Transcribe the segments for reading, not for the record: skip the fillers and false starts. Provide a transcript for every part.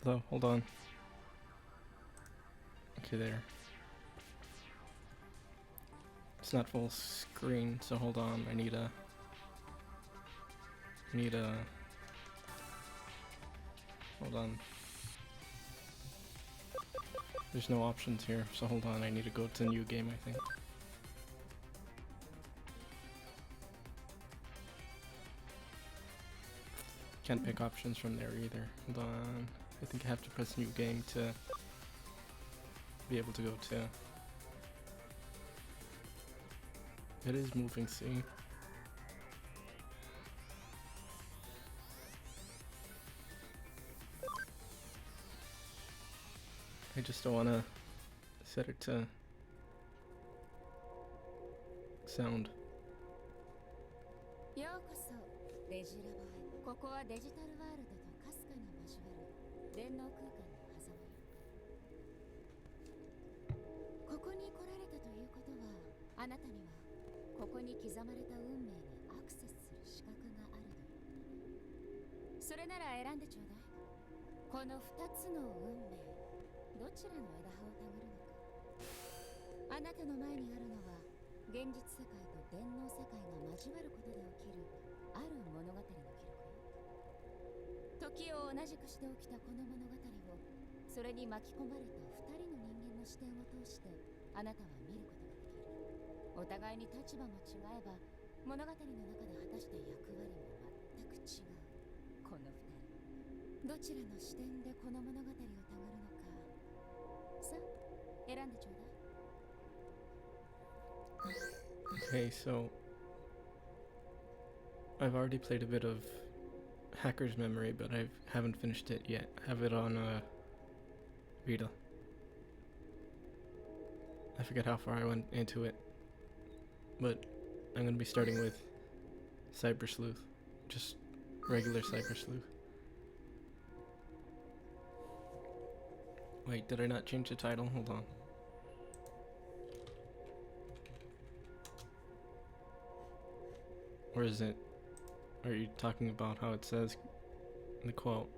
Hello, hold on. Okay, there. It's not full screen, so hold on. I need a. Hold on. There's no options here, so hold on. I need to go to new game, I think. Can't pick options from there either. Hold on. I think I have to press new game to be able to go to. It is moving, see? I just don't want to set it to sound. ようこそデジラボへ。ここはデジタルワールドとかすかに交わる電脳空間の狭間よ。ここに来られたということは、あなたにはここに刻まれた運命にアクセスする資格があるということね。それなら選んでちょうだい。この2つの運命、どちらの枝葉をたぐるのか。あなたの前にあるのは現実世界と電脳世界が交わることで起きるある物語の記録よ。時を同じくして起きたこの物語を、それに巻き込まれた2人の人間の視点を通してあなたは見ることができる。お互いに立場も違えば物語の中で果たした役割も全く違う。この2人、どちらの視点でこの物語をたぐるのか。さあ、選んでちょうだい。Okay, so I've already played a bit of Hacker's Memory, but I haven't finished it yet. I have it on Vita. I forget how far I went into it, but I'm gonna be starting with Cyber Sleuth, just regular Cyber Sleuth. Wait, did I not change the title? Hold on. Or is it? Are you talking about how it says in the quote?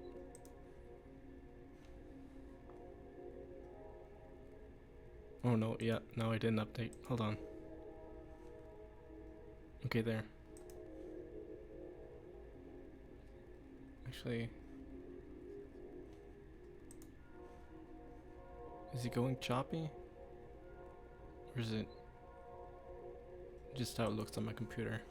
Oh no, yeah, no I didn't update. Hold on. Okay, there. Actually, is it going choppy? Or is it just how it looks on my computer?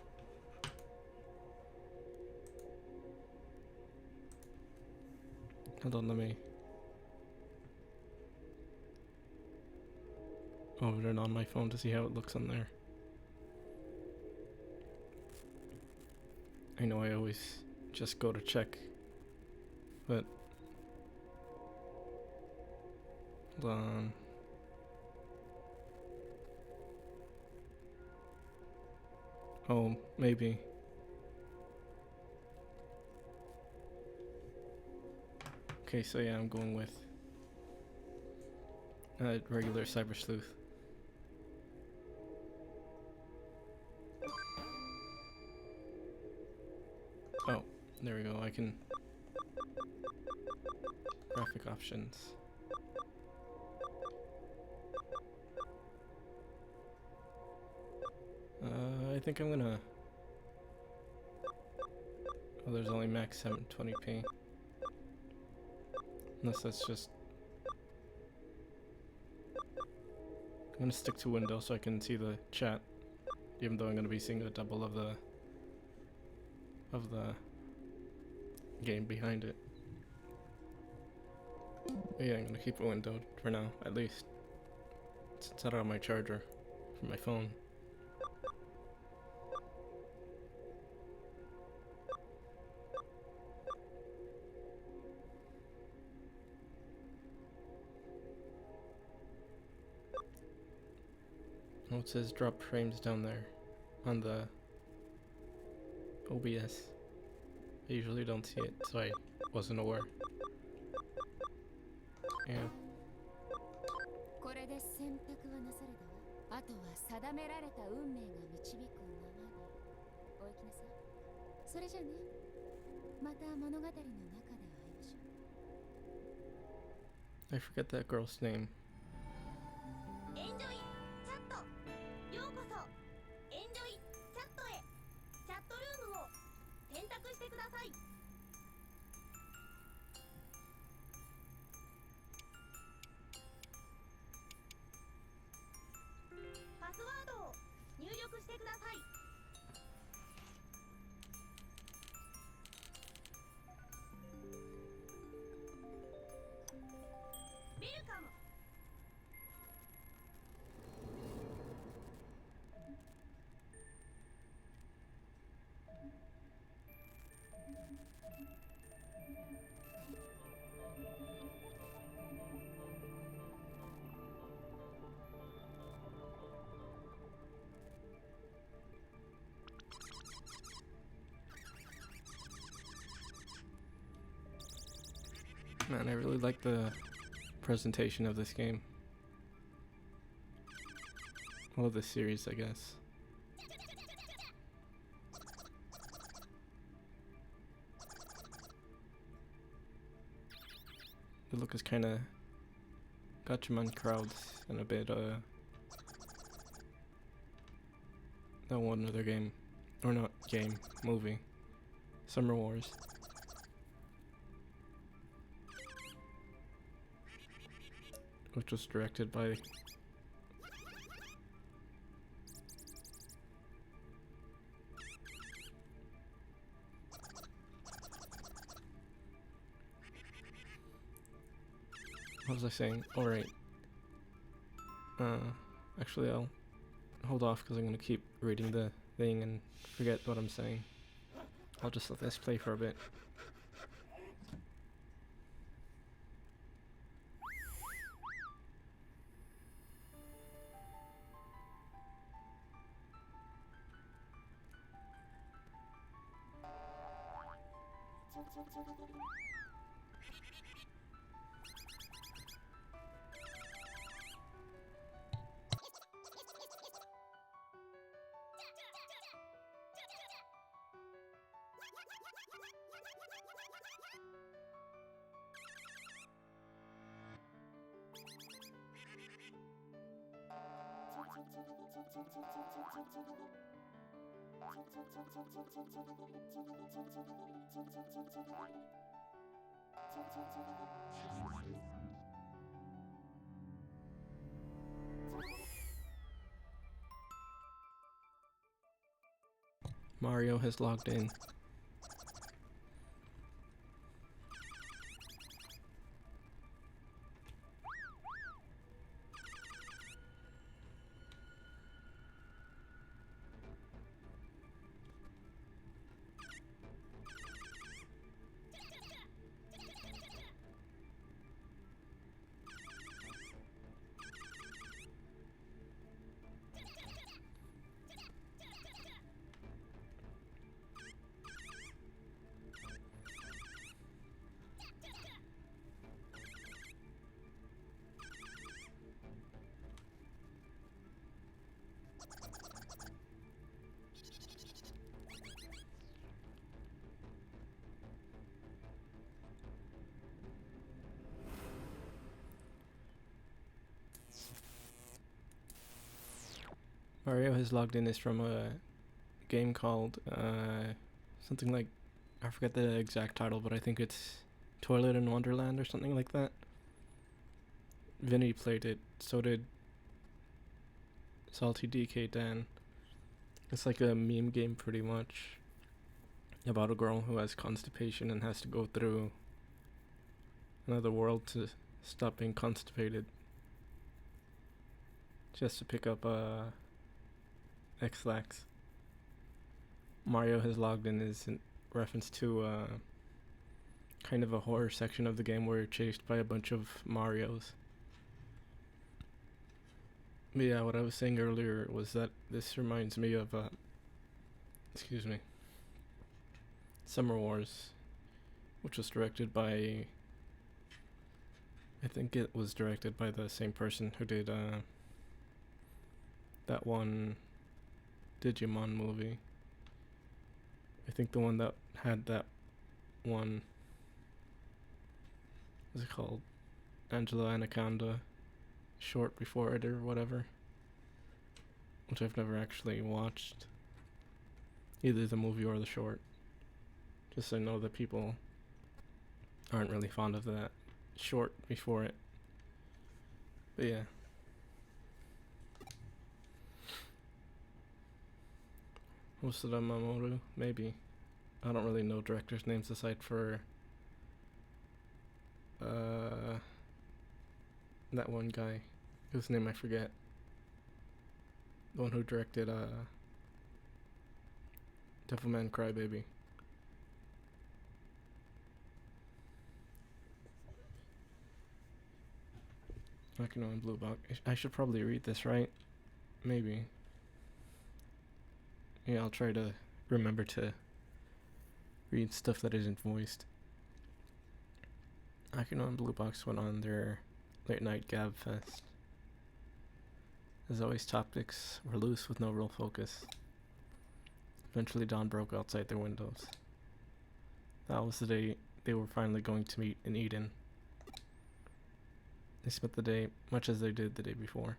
Hold on, let me over it on my phone to see how it looks on there. I know I always just go to check, but hold on. Oh, maybe. Okay, so yeah, I'm going with regular Cyber Sleuth. Oh, there we go. I can graphic options. I think I'm gonna. Oh, there's only max 720p. Unless that's just. I'm gonna stick to Windows so I can see the chat, even though I'm gonna be seeing a double of the game behind it. But yeah, I'm gonna keep it windowed for now, at least. It's out on my charger for my phone. Oh, it says drop frames down there on the OBS. I usually don't see it, so I wasn't aware. Yeah. これで選択はなされたわ。あとは定められた運命が導くままにお行きなさい。それじゃね、また物語の中で会いましょう。I forget that girl's name. エンジョイチャット、ようこそエンジョイチャットへ。チャットルームを選択してください。パスワードを入力してください。ウェルカム。Man, I really like the presentation of this game. Well, this series, I guess. The look is kind of Gatchaman crowds and a bit that one other game, or not game, movie, Summer Wars. Which was directed by what was I saying? Alright. Actually I'll hold off because I'm gonna keep reading the thing and forget what I'm saying. I'll just let this play for a bit. Mario has logged in. Mario has logged in is from a game called something like, I forget the exact title, but I think it's Toilet in Wonderland or something like that. Vinny played it, so did Salty DK Dan. It's like a meme game pretty much about a girl who has constipation and has to go through another world to stop being constipated. Just to pick up X-Lax. Mario has logged in is in reference to kind of a horror section of the game where you're chased by a bunch of Marios. But yeah, what I was saying earlier was that this reminds me of excuse me, Summer Wars, which was directed by, I think it was directed by the same person who did that one Digimon movie. I think the one that had that one, what's it called? Angela Anaconda short before it or whatever, which I've never actually watched, either the movie or the short. Just so I know that people aren't really fond of that short before it. But yeah. Hosoda Mamoru, maybe. I don't really know directors' names aside for that one guy whose name I forget. The one who directed Devilman Crybaby. Akino and Blue Box. I should probably read this, right? Maybe. Yeah, I'll try to remember to read stuff that isn't voiced. Akino and Blue Box went on their late night gab fest. As always, topics were loose with no real focus. Eventually dawn broke outside their windows. That was the day they were finally going to meet in Eden. They spent the day much as they did the day before.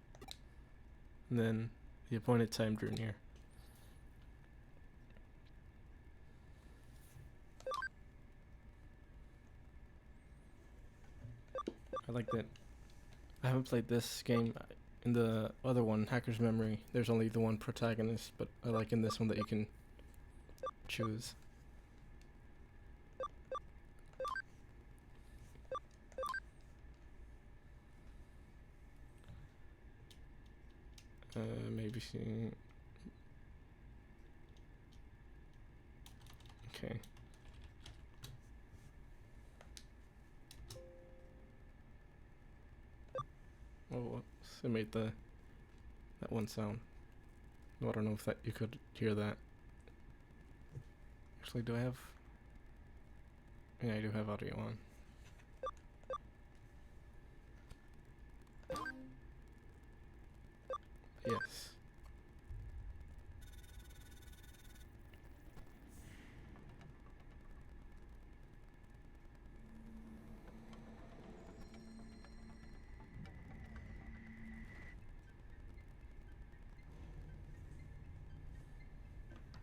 And then the appointed time drew near. I like that. I haven't played this game. In the other one, Hacker's Memory, there's only the one protagonist, but I like in this one that you can choose. Maybe see. Okay. Oh, whoops. It made that one sound. No, I don't know if that you could hear that. Actually, do I have? Yeah, I do have audio on. Yes.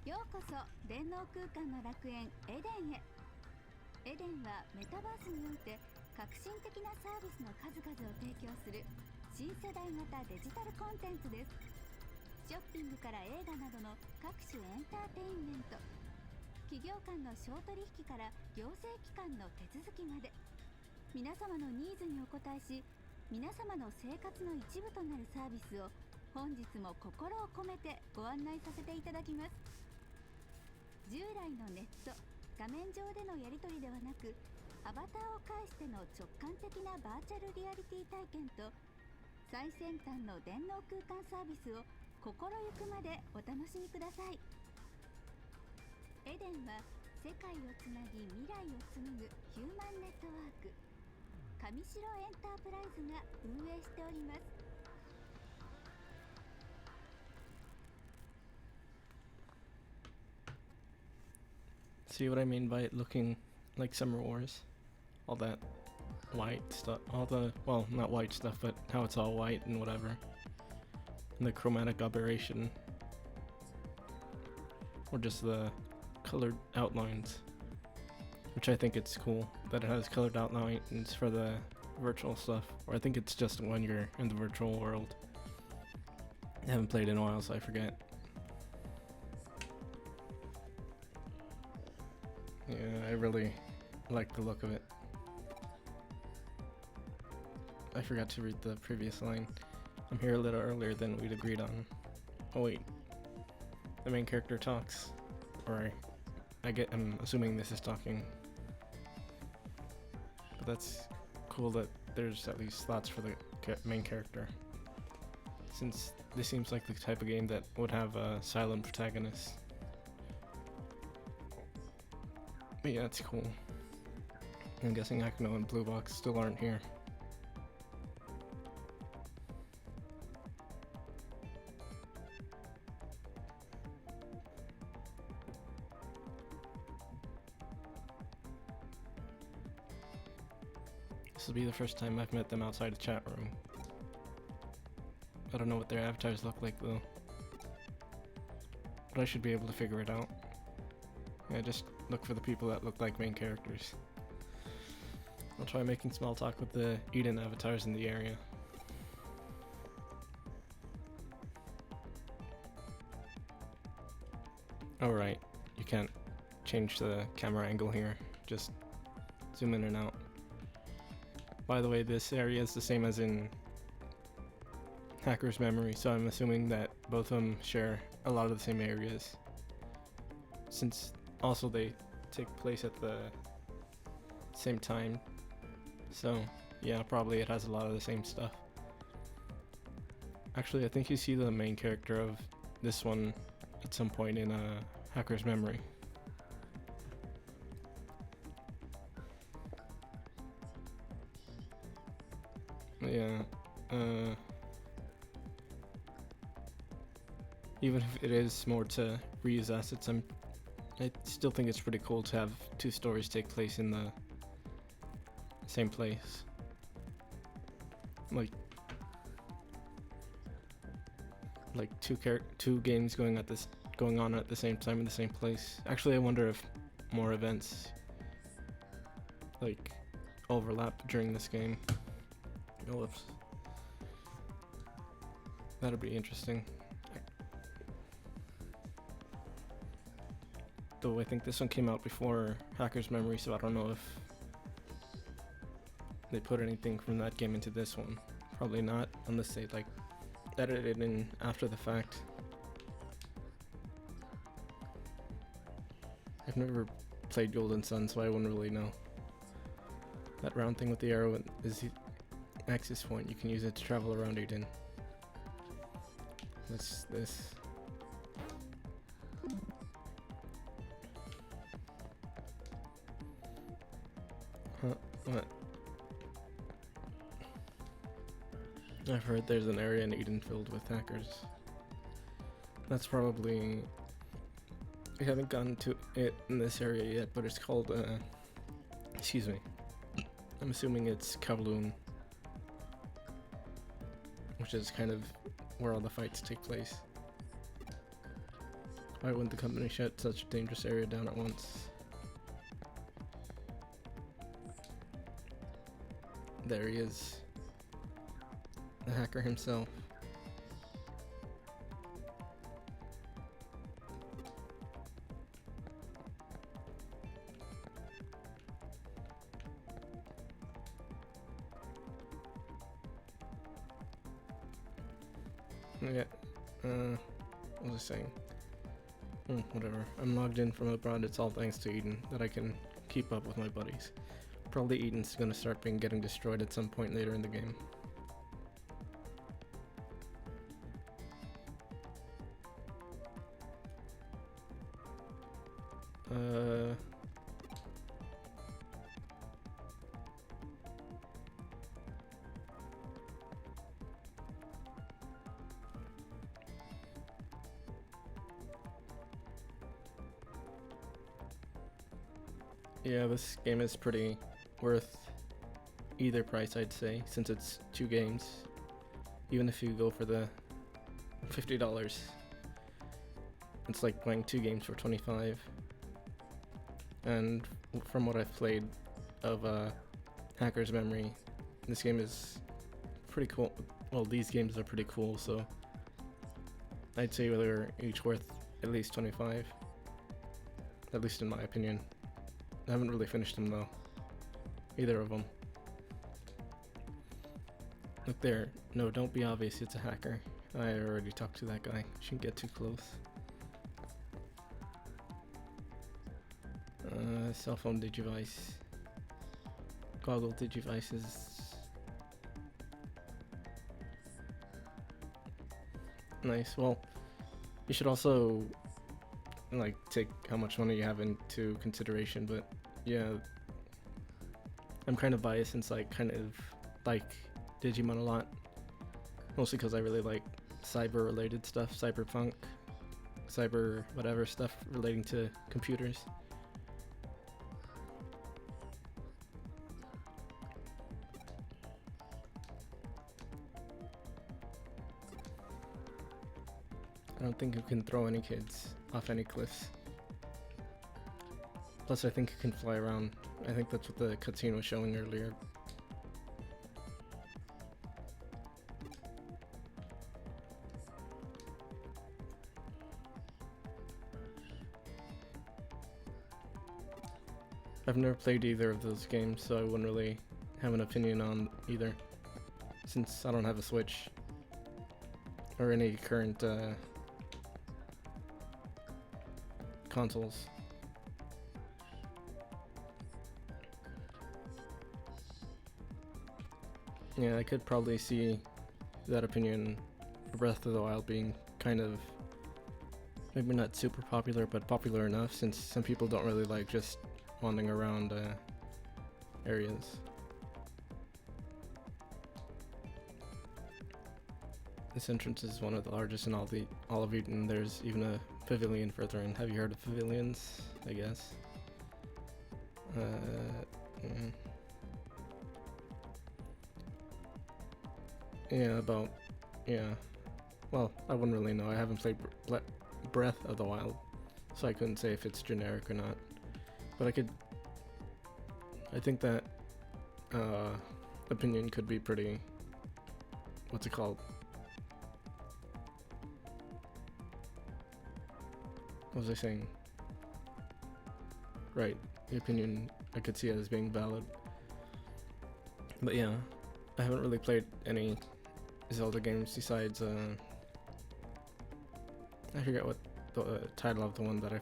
ようこそ電脳空間の楽園エデンへ。エデンはメタバースにおいて革新的なサービスの数々を提供する新世代型デジタルコンテンツです。ショッピングから映画などの各種エンターテインメント、企業間の商取引から行政機関の手続きまで、皆様のニーズにお応えし、皆様の生活の一部となるサービスを本日も心を込めてご案内させていただきます。従来のネット、画面上でのやり取りではなく、アバターを介しての直感的なバーチャルリアリティ体験と最先端の電脳空間サービスを心ゆくまでお楽しみください。エデンは世界をつなぎ未来を紡ぐヒューマンネットワーク、上白エンタープライズが運営しております。See what I mean by it looking like Summer Wars? All that white stuff, all the, well, not white stuff, but how it's all white and whatever. And the chromatic aberration. Or just the colored outlines. Which I think it's cool that it has colored outlines for the virtual stuff. Or I think it's just when you're in the virtual world. I haven't played in a while, so I forget. Yeah, I really like the look of it. I forgot to read the previous line. I'm here a little earlier than we'd agreed on. Oh wait. The main character talks. Or I'm assuming this is talking. But that's cool that there's at least slots for the main character. Since this seems like the type of game that would have a silent protagonist. But yeah, it's cool. I'm guessing Akino and Blue Box still aren't here. This will be the first time I've met them outside a chat room. I don't know what their avatars look like though. But I should be able to figure it out. Yeah, just look for the people that look like main characters. I'll try making small talk with the Eden avatars in the area. Oh right, you can't change the camera angle here, just zoom in and out. By the way, this area is the same as in Hacker's Memory, so I'm assuming that both of them share a lot of the same areas. Since also they take place at the same time. So yeah, probably it has a lot of the same stuff. Actually, I think you see the main character of this one at some point in Hacker's Memory. Yeah, even if it is more to reuse assets, I still think it's pretty cool to have two stories take place in the same place. Like two games going on at the same time in the same place. Actually, I wonder if more events like overlap during this game. Whoops. That'd be interesting. Though I think this one came out before Hacker's Memory, so I don't know if they put anything from that game into this one. Probably not, unless they like edited it in after the fact. I've never played Golden Sun, so I wouldn't really know. That round thing with the arrow is the axis point. You can use it to travel around Eden. What's this? Huh? What? I've heard there's an area in Eden filled with hackers. That's probably... We haven't gotten to it in this area yet, but it's called, excuse me. I'm assuming it's Kowloon, which is kind of where all the fights take place. Why wouldn't the company shut such a dangerous area down at once? There he is. The hacker himself. Yeah, what was I saying? Whatever. I'm logged in from abroad. It's all thanks to Eden that I can keep up with my buddies. Probably Eden's gonna start getting destroyed at some point later in the game. Yeah, this game is pretty worth either price, I'd say, since it's 2 games. Even if you go for the $50, it's like playing 2 games for $25. And from what I've played of Hacker's Memory, this game is pretty cool. Well, these games are pretty cool, so I'd say they're each worth at least $25. At least in my opinion. I haven't really finished them though. Either of them. Look there. No, don't be obvious, it's a hacker. I already talked to that guy. Shouldn't get too close. Cell phone digivice. Goggle digivices. Nice. Well, you should also like take how much money you have into consideration, but yeah, I'm kind of biased since I kind of like Digimon a lot, mostly because I really like cyber related stuff, cyberpunk, cyber whatever stuff relating to computers. I don't think you can throw any kids off any cliffs. Plus, I think you can fly around. I think that's what the cutscene was showing earlier. I've never played either of those games, so I wouldn't really have an opinion on either, since I don't have a Switch or any current consoles. Yeah, I could probably see that opinion for Breath of the Wild being kind of, maybe not super popular, but popular enough, since some people don't really like just wandering around areas. This entrance is one of the largest in all of Eden. There's even a pavilion further in. Have you heard of pavilions? I guess. Yeah, well, I wouldn't really know. I haven't played Breath of the Wild, so I couldn't say if it's generic or not. But I think that opinion could be pretty, what's it called? What was I saying? Right, the opinion I could see as being valid. But yeah, I haven't really played any Zelda games besides, I forget what the title of the one that I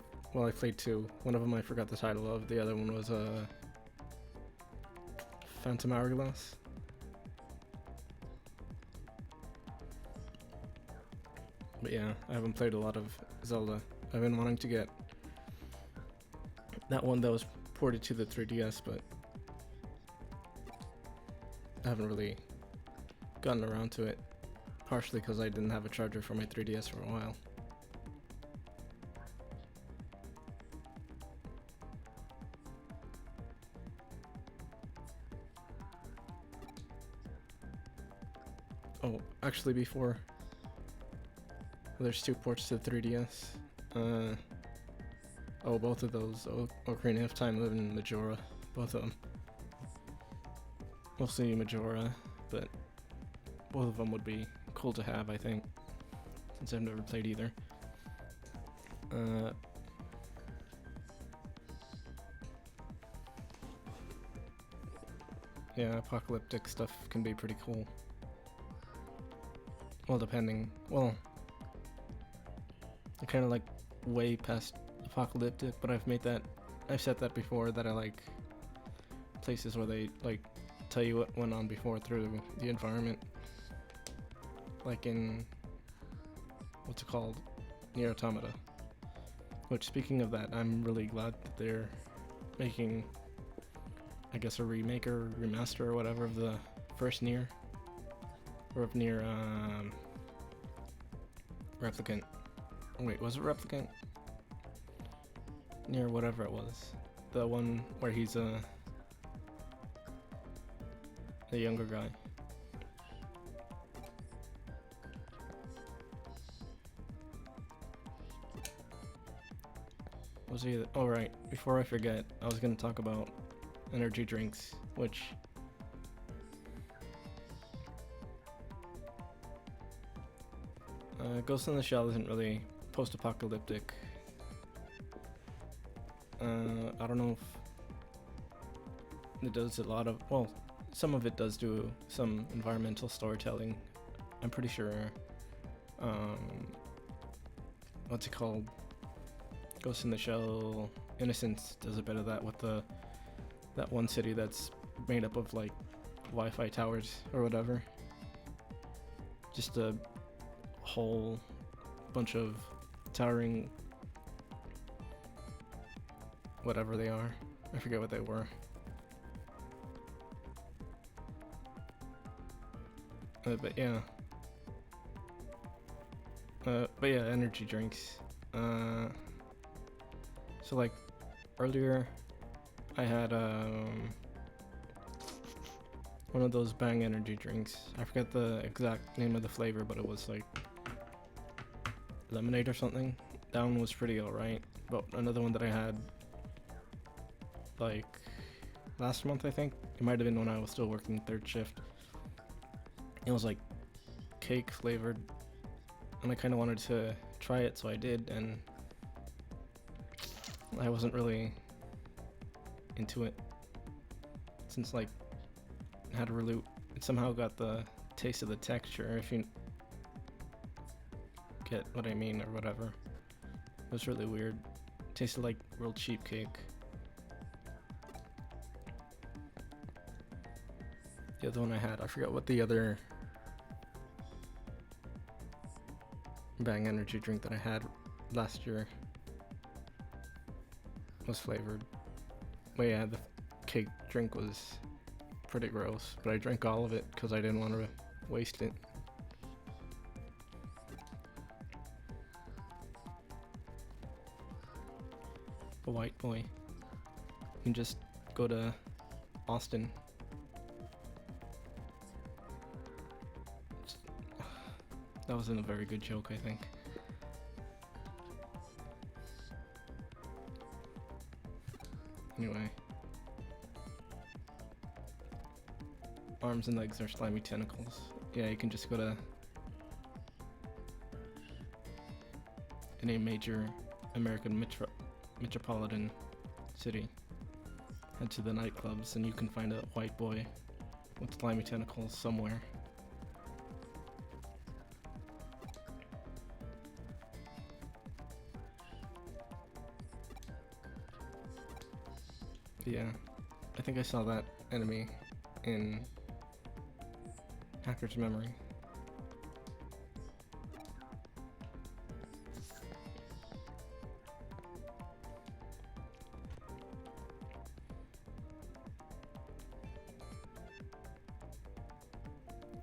played two. One of them I forgot the title of, the other one was, Phantom Hourglass. But yeah, I haven't played a lot of Zelda. I've been wanting to get that one that was ported to the 3DS, but I haven't really gotten around to it, partially because I didn't have a charger for my 3DS for a while. Oh, actually before, there's two ports to the 3DS. Oh, both of those. Ocarina of Time live in Majora. Both of them. Mostly Majora, but both of them would be cool to have, I think, since I've never played either. Yeah, apocalyptic stuff can be pretty cool. Well, depending. Well, I kind of like way past apocalyptic, but I've said that before, that I like places where they like tell you what went on before through the environment. Like in, what's it called? Nier Automata. Which, speaking of that, I'm really glad that they're making, I guess, a remake or remaster or whatever of the first Nier. Or of Nier, Replicant. Wait, was it Replicant? Nier whatever it was. The one where he's the younger guy. Was he? Oh right. Before I forget, I was gonna talk about energy drinks, which Ghost in the Shell isn't really post-apocalyptic. I don't know if it does a lot of, well, some of it does do some environmental storytelling. I'm pretty sure, what's it called? Ghost in the Shell Innocence does a bit of that with that one city that's made up of like Wi-Fi towers or whatever. Just a whole bunch of towering whatever they are. I forget what they were. But yeah. Energy drinks. So like earlier I had one of those Bang energy drinks. I forget the exact name of the flavor, but it was like lemonade or something. That one was pretty alright. But another one that I had like last month, I think it might have been when I was still working third shift. It was like cake flavored, and I kind of wanted to try it, so I did, and I wasn't really into it since like it had a really, it somehow got the taste of the texture, if you get what I mean or whatever. It was really weird. It tasted like real cheap cake. The other one I had, I forgot what the other Bang energy drink that I had last year was flavored. But yeah, the cake drink was pretty gross, but I drank all of it because I didn't want to waste it. A white boy. You can just go to Austin. That wasn't a very good joke, I think. Anyway. Arms and legs are slimy tentacles. Yeah, you can just go to any major American metropolitan city. Head to the nightclubs and you can find a white boy with slimy tentacles somewhere. Yeah, I think I saw that enemy in Hacker's Memory.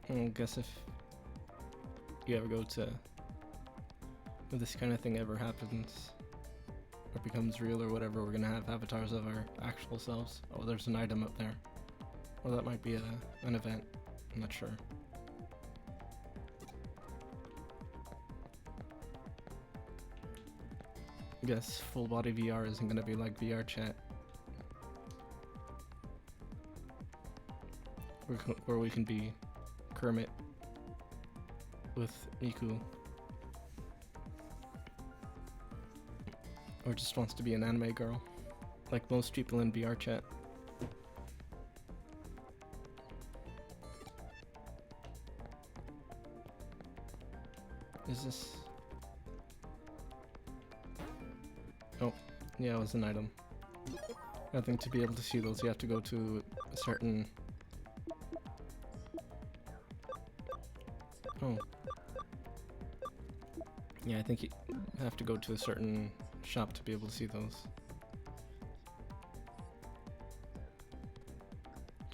I guess if you ever go to, if this kind of thing ever happens, or becomes real or whatever, we're gonna have avatars of our actual selves. Oh, there's an item up there. Well, that might be an event. I'm not sure. I guess full body VR isn't gonna be like VR chat, where we can be Kermit with Miku, or just wants to be an anime girl, like most people in VR chat. Is this? Oh, yeah, it was an item. I think to be able to see those, you have to go to a certain... Oh. Yeah, I think you have to go to a certain shop to be able to see those.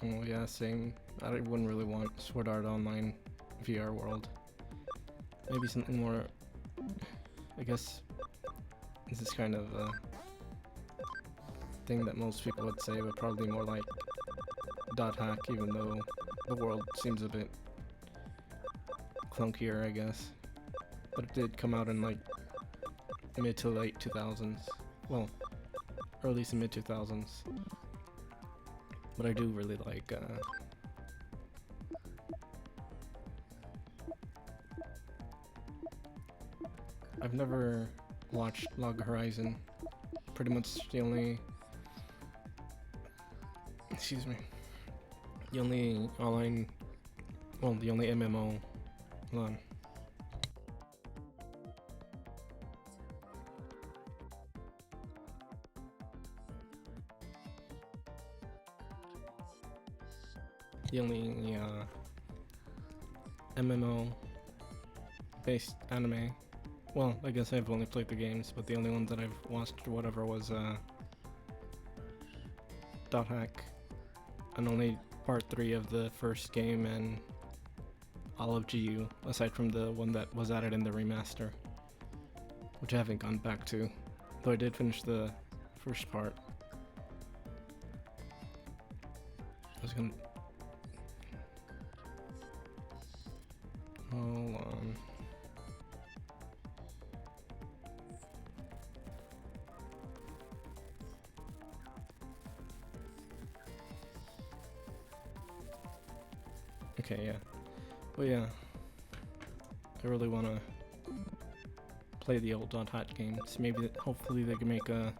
Oh yeah, same. I wouldn't really want Sword Art Online VR world. Maybe something more, I guess, this is kind of a thing that most people would say, but probably more like dot hack, even though the world seems a bit clunkier, I guess. But it did come out in like mid to late 2000s. Well, early to mid 2000s. But I do really like I've never watched Log Horizon. Pretty much the only, excuse me, the only online, well, the only MMO, hold on. The only MMO based anime. Well, I guess I've only played the games, but the only one that I've watched or whatever was Dot Hack, and only part 3 of the first game and all of GU, aside from the one that was added in the remaster, which I haven't gone back to, though I did finish the first part. I was gonna... Hold on. Okay, yeah. Well, yeah. I really want to play the old Dot Hat games. Maybe, hopefully they can make a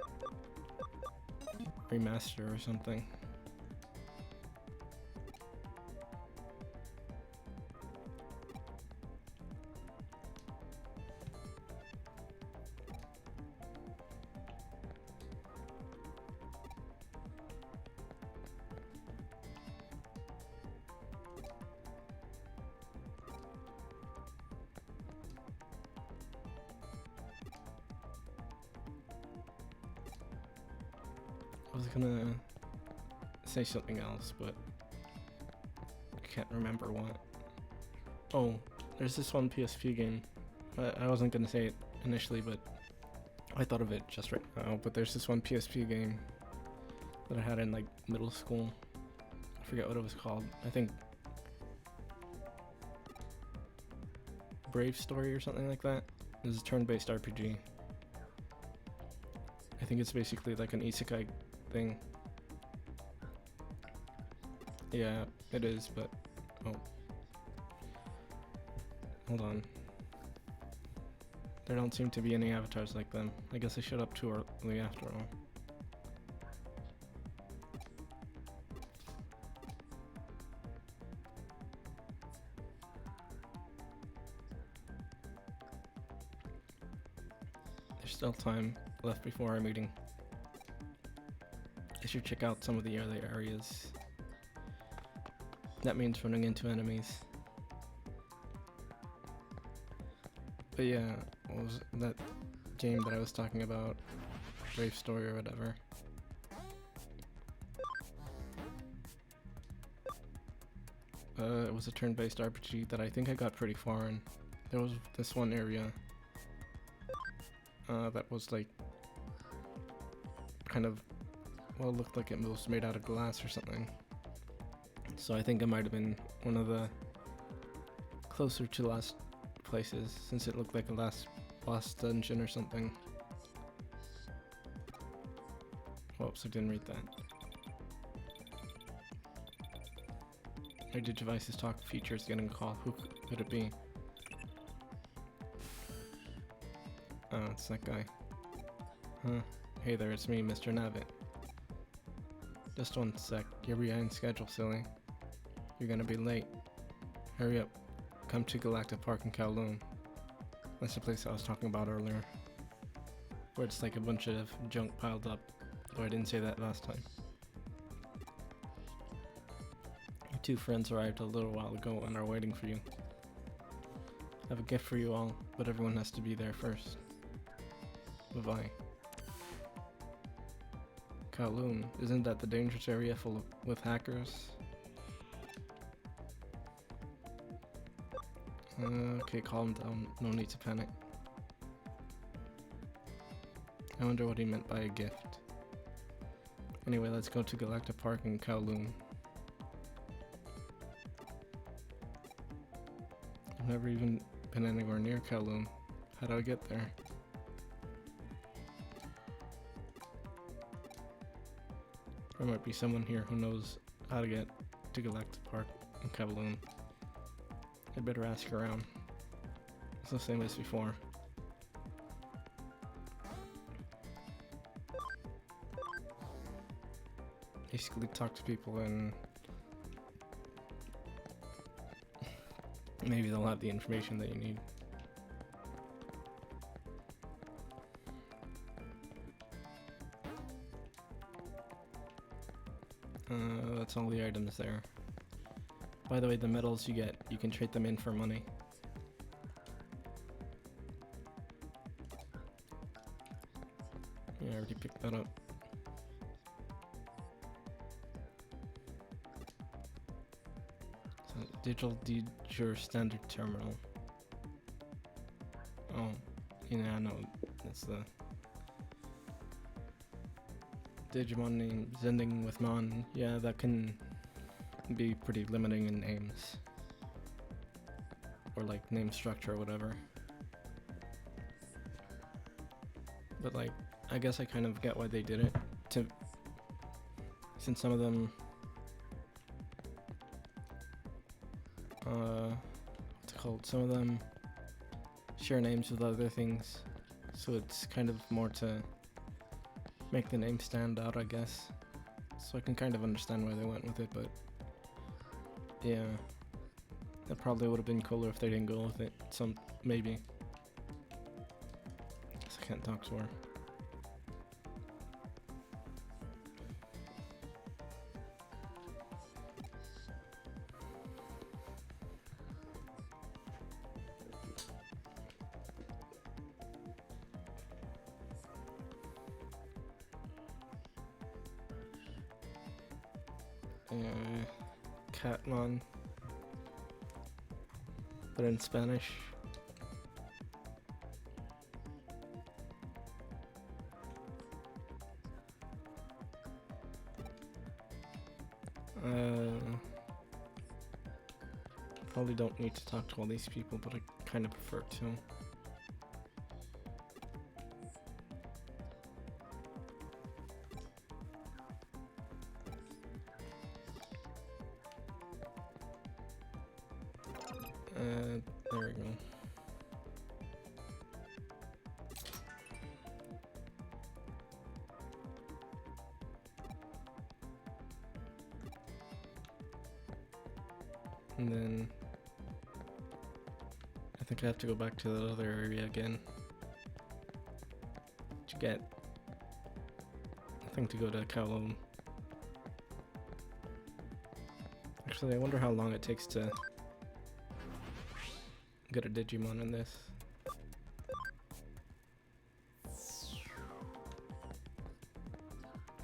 remaster or something. I was gonna say something else, but I can't remember what. Oh, there's this one PSP game. I wasn't gonna say it initially, but I thought of it just right now. But there's this one PSP game that I had in like middle school. I forget what it was called. I think Brave Story or something like that. It was a turn-based RPG. I think it's basically like an isekai thing. Yeah, it is, but oh. Hold on. There don't seem to be any avatars like them. I guess I showed up too early after all. There's still time left before our meeting. I should check out some of the other areas. That means running into enemies. But yeah, what was that game that I was talking about? Brave Story or whatever. It was a turn-based RPG that I think I got pretty far in. There was this one area that was like kind of, well, it looked like it was made out of glass or something. So I think it might have been one of the closer to last places, since it looked like a last boss dungeon or something. Whoops, I didn't read that. My Digivice's talk feature is getting a call. Who could it be? Oh, it's that guy. Huh. Hey there, it's me, Mr. Nabbit. Just one sec. You're behind schedule, silly. You're gonna be late. Hurry up. Come to Galactic Park in Kowloon. That's the place I was talking about earlier. Where it's like a bunch of junk piled up. Though I didn't say that last time. Your two friends arrived a little while ago and are waiting for you. I have a gift for you all, but everyone has to be there first. Bye-bye. Kowloon, isn't that the dangerous area with hackers? Okay, calm down. No need to panic. I wonder what he meant by a gift. Anyway, let's go to Galactic Park in Kowloon. I've never even been anywhere near Kowloon. How do I get there? There might be someone here who knows how to get to Galactic Park in Kowloon. I better ask around. It's the same as before. Basically talk to people and maybe they'll have the information that you need. That's all the items there. By the way, the medals you get, you can trade them in for money. Yeah, I already picked that up. So, digital Deger standard terminal. Oh, yeah, no, that's the Digimon names ending with Mon. Yeah, that can be pretty limiting in names. Or like name structure or whatever. But like, I guess I kind of get why they did it. Since some of them what's it called? Some of them share names with other things, so it's kind of more to make the name stand out, I guess. So I can kind of understand why they went with it, but yeah, that probably would have been cooler if they didn't go with it. Maybe. Guess I can't talk to her. Catmon, but in Spanish. Probably don't need to talk to all these people, but I kind of prefer to. There we go. And then I think I have to go back to that other area again to get, I think, to go to Kowloon. Actually, I wonder how long it takes to get a Digimon in this.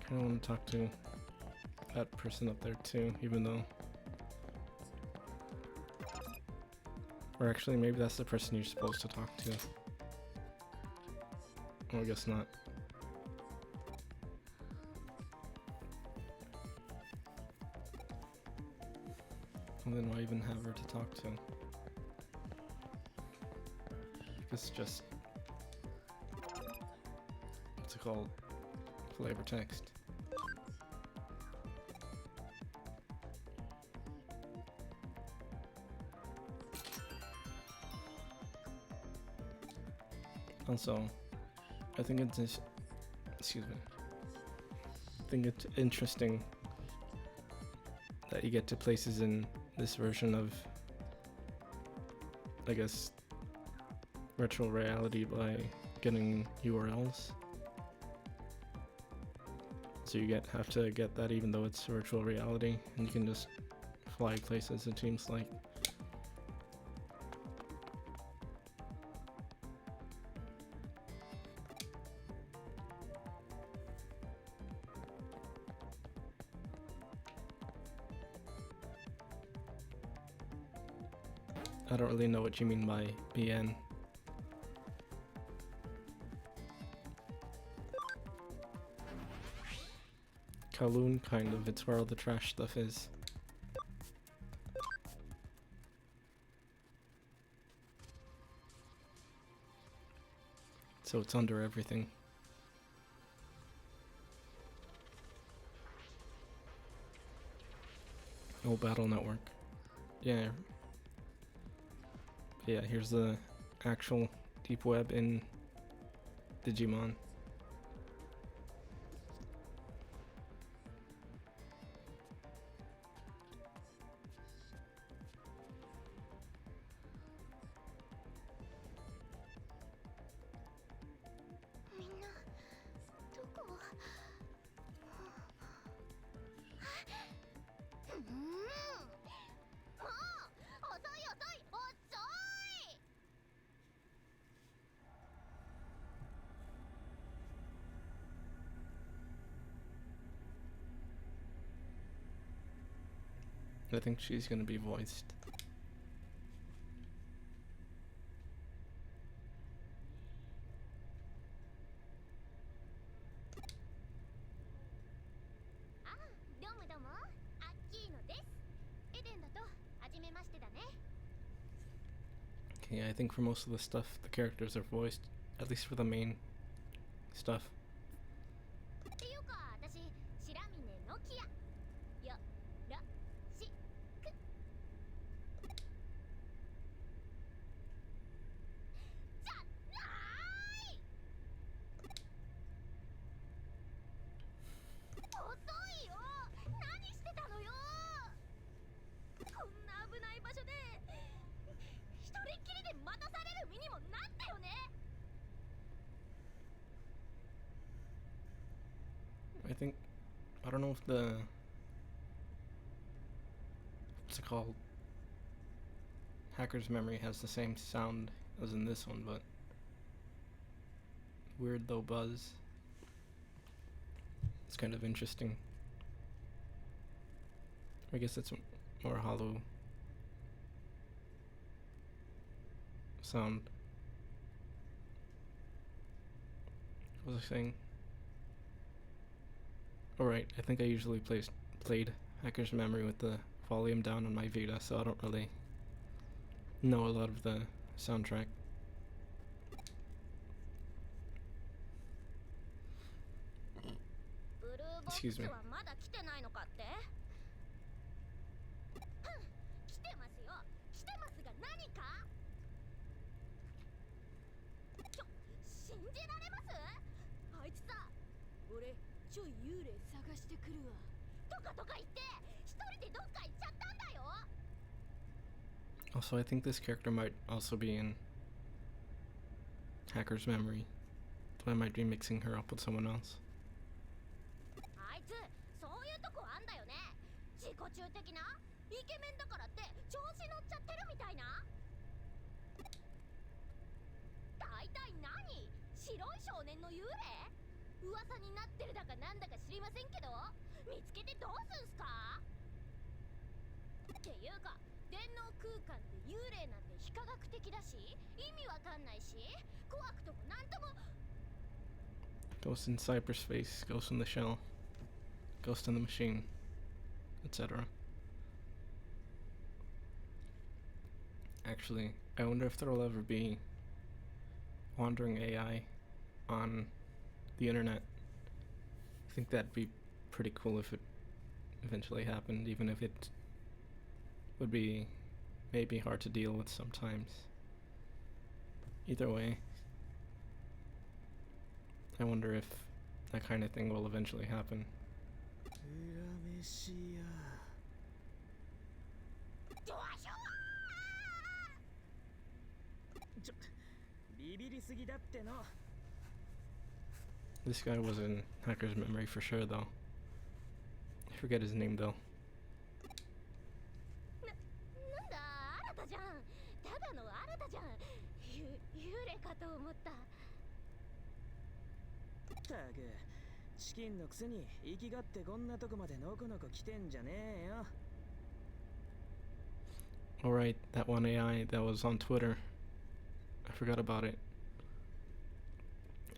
Kinda want to talk to that person up there too, even though... Or actually, maybe that's the person you're supposed to talk to. Oh, I guess not. And then why even have her to talk to? It's just, what's it called? Flavor text. Also, I think it's, excuse me, I think it's interesting that you get to places in this version of, I guess, virtual reality by getting URLs. So you have to get that even though it's virtual reality, and you can just fly places, it seems like. I don't really know what you mean by BN. Kowloon, kind of. It's where all the trash stuff is. So it's under everything. Oh, Battle Network. Yeah. Yeah, here's the actual deep web in Digimon. I think she's gonna be voiced. Okay, I think for most of the stuff, the characters are voiced, at least for the main stuff. 待たされる身にもなったよね。 I think, I don't know if the, what's it called, Hacker's Memory has the same sound as in this one, but weird though buzz. It's kind of interesting. I guess it's more hollow sound. What was I saying? Alright, I think I usually played Hacker's Memory with the volume down on my Vita, so I don't really know a lot of the soundtrack. Excuse me. はまだ来てないのかって？来てますよ。来てますが何か？信じられます？あいつさ、俺ちょい幽霊探してくるわ。とか言って一人でどっか行っちゃったんだよ。 Also, I think this character might also be in Hacker's Memory, but I might be mixing her up with someone else. あいつそういうとこあんだよね。自己中的なイケメンだからって調子乗っちゃってるみたいな。大体何？白い少年の幽霊？噂になってるだかなんだか知りませんけど、見つけてどうすんすか？っていうか電脳空間で幽霊なんて非科学的だし意味わかんないし怖くともなんとも。 Ghost in cyberspace, Ghost in the shell, Ghost in the machine, etc. Actually, I wonder if there will ever be wandering AI on the internet. I think that'd be pretty cool if it eventually happened, even if it would be maybe hard to deal with sometimes. Either way, I wonder if that kind of thing will eventually happen. ビビりすぎだっての。 This guy was in Hacker's Memory for sure, though. I forget his name, though. なんだ新たじゃん。ただの新たじゃん。幽霊かと思った。ったくチキンのくせに生きがってこんなとこまでのこのこ来てんじゃねえよ。 Alright, that one AI that was on Twitter. I forgot about it.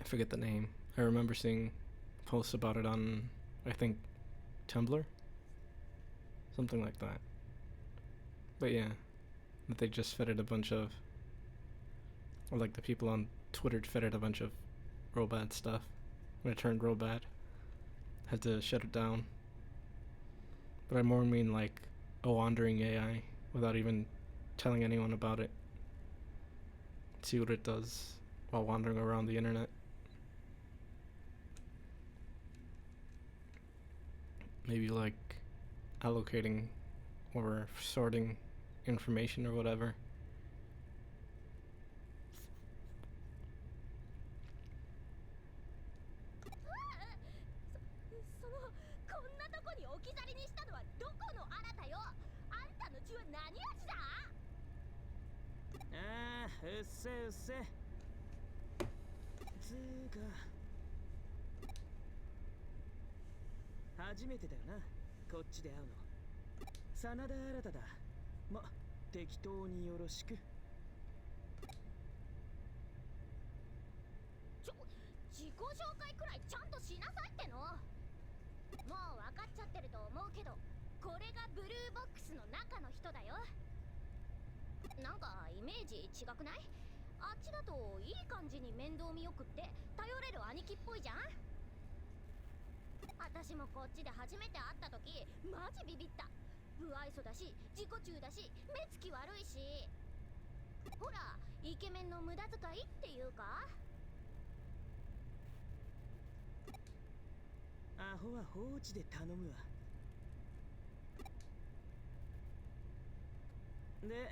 I forget the name. I remember seeing posts about it on, I think, Tumblr? Something like that. But yeah, that they just fed a bunch of, or like the people on Twitter fed it a bunch of real bad stuff. When it turned real bad, had to shut it down. But I more mean like a wandering AI without even telling anyone about it. See what it does while wandering around the internet. Maybe like allocating or sorting information or whatever. Ah, うっせうっせ。つーか初めてだよな、こっちで会うの。真田新だ。ま、適当によろしく。自己紹介くらいちゃんとしなさいっての。もう分かっちゃってると思うけど、これがブルーボックスの中の人だよ。なんかイメージ違くない？あっちだといい感じに面倒見よくって頼れる兄貴っぽいじゃん。私もこっちで初めて会った時マジビビった。不愛想だし自己中だし目つき悪いし、ほらイケメンの無駄遣いっていうか。アホは放置で頼むわ。で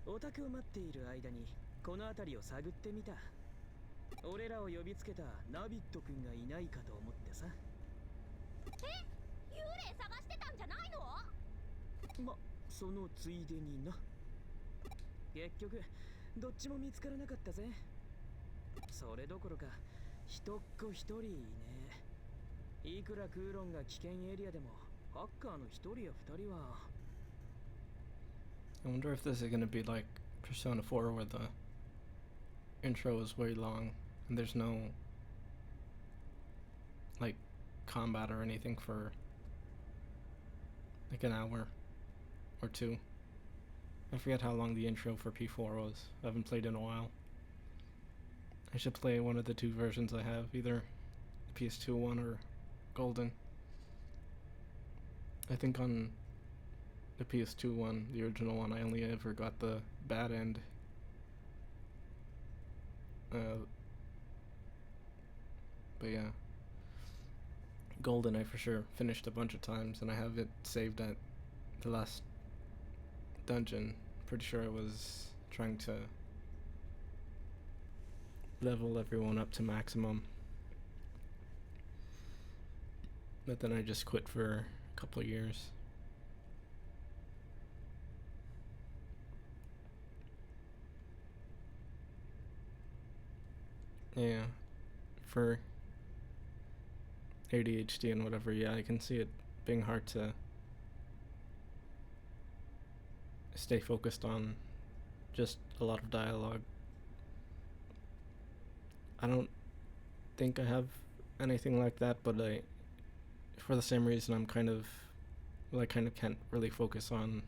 オタクを待っている間にこの辺りを探ってみた。俺らを呼びつけたナビット君がいないかと思ってさ。幽霊探してたんじゃないの？ま、そのついでにな。結局どっちも見つからなかったぜ。それどころか一っ子一人いねえ。いくらクーロンが危険エリアでもハッカーの一人や二人は。 I wonder if this is gonna be like Persona 4 where the intro is way long and there's no like combat or anything for like an hour or two. I forget how long the intro for P4 was. I haven't played in a while. I should play one of the two versions I have, either the PS2 one or Golden. I think on the PS2 one, the original one, I only ever got the bad end. But yeah, Golden I for sure finished a bunch of times, and I have it saved at the last dungeon. Pretty sure I was trying to level everyone up to maximum, but then I just quit for a couple of years. Yeah, for ADHD and whatever, yeah, I can see it being hard to stay focused on just a lot of dialogue. I don't think I have anything like that, but for the same reason, I kind of can't really focus on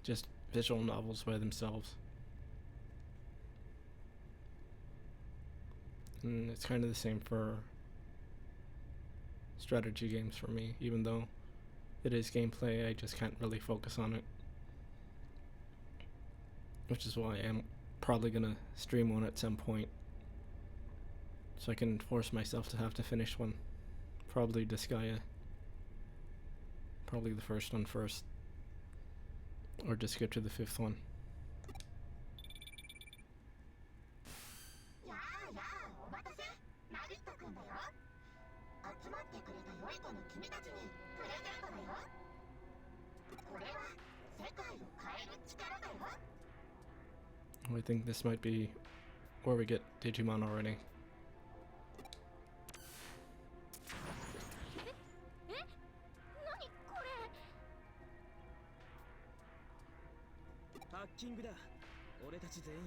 just visual novels by themselves. And it's kind of the same for strategy games for me. Even though it is gameplay, I just can't really focus on it. Which is why I'm probably gonna stream one at some point, so I can force myself to have to finish one. Probably Disgaea. Probably the first one first. Or just skip to the fifth one. やあやあ、お待たせ。ナビットくんだよ。集まってくれた良い子の君たちにプレゼントだよ。これは世界を変える力だよ。 I think this might be where we get Digimon already. 何これ？ハッキングだ。俺たち全員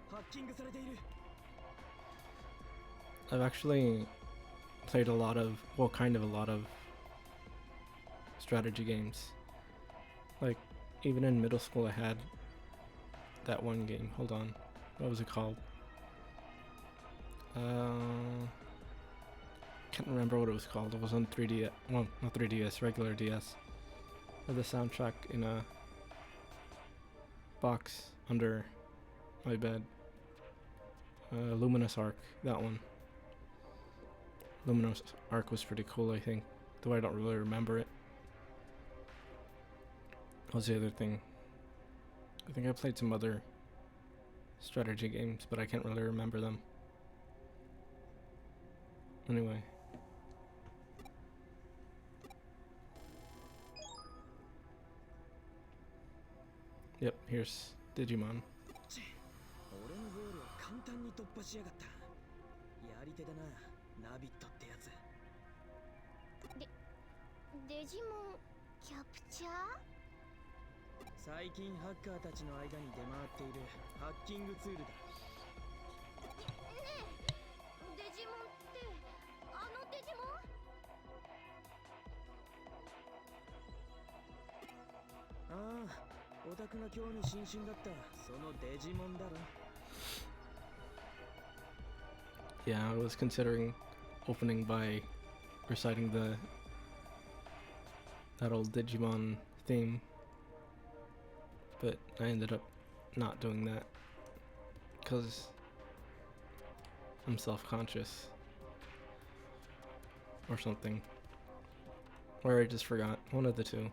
ハッキングされている。 I've actually played a lot of, well, kind of a lot of strategy games. Like, even in middle school I had that one game. Hold on. What was it called? Can't remember what it was called. It was on 3DS. Well, not 3DS, regular DS. I had the soundtrack in a box under my bed. Luminous Arc, that one. Luminous Arc was pretty cool, I think, though I don't really remember it. What was the other thing? I think I played some other strategy games, but I can't really remember them. Anyway. Yep, here's Digimon. 俺のゴールを簡単に突破しやがった。やり手だな、ナビットってやつ。デジモンキャプチャー？最近ハッカーたちの間に出回っているハッキングツールだ。ねえ、デジモンってあのデジモン？ああ、オタクが興味津々だったそのデジモンだろ。 Yeah, I was considering opening by reciting that old Digimon theme, but I ended up not doing that because I'm self-conscious or something, or I just forgot. One of the two.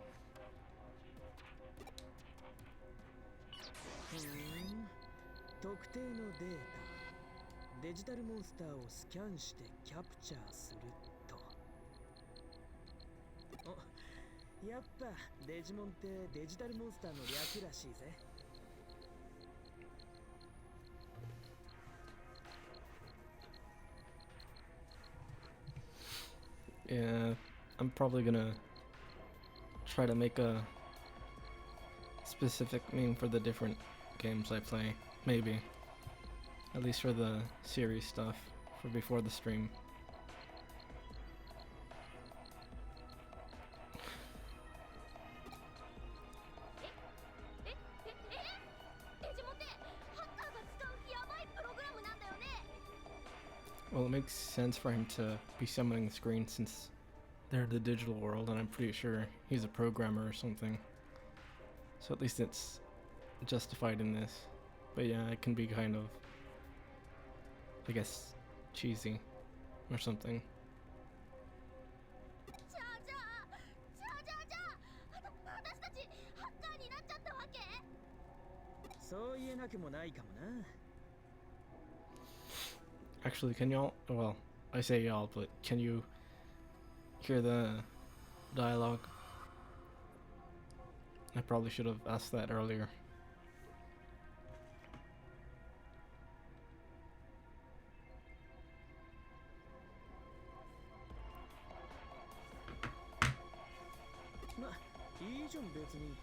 特定のデータ、デジタルモンスターをスキャンしてキャプチャーすると。お、やっぱデジモンってデジタルモンスターの略らしいぜ。Yeah, I'm probably gonna try to make a specific name for the different games I play. Maybe. At least for the series stuff, for before the stream. デジモンってハッカーが使うヤバいプログラムなんだよね。 Well, it makes sense for him to be summoning the screen since they're the digital world, and I'm pretty sure he's a programmer or something. So at least it's justified in this. But yeah, it can be kind of, I guess, cheesy or something. 私たちハッカーになっちゃったわけ？そう言えなくもないかもな。Actually, can y'all, well, I say y'all, but can you hear the dialogue? I probably should have asked that earlier. Ma, いいじゃん別に。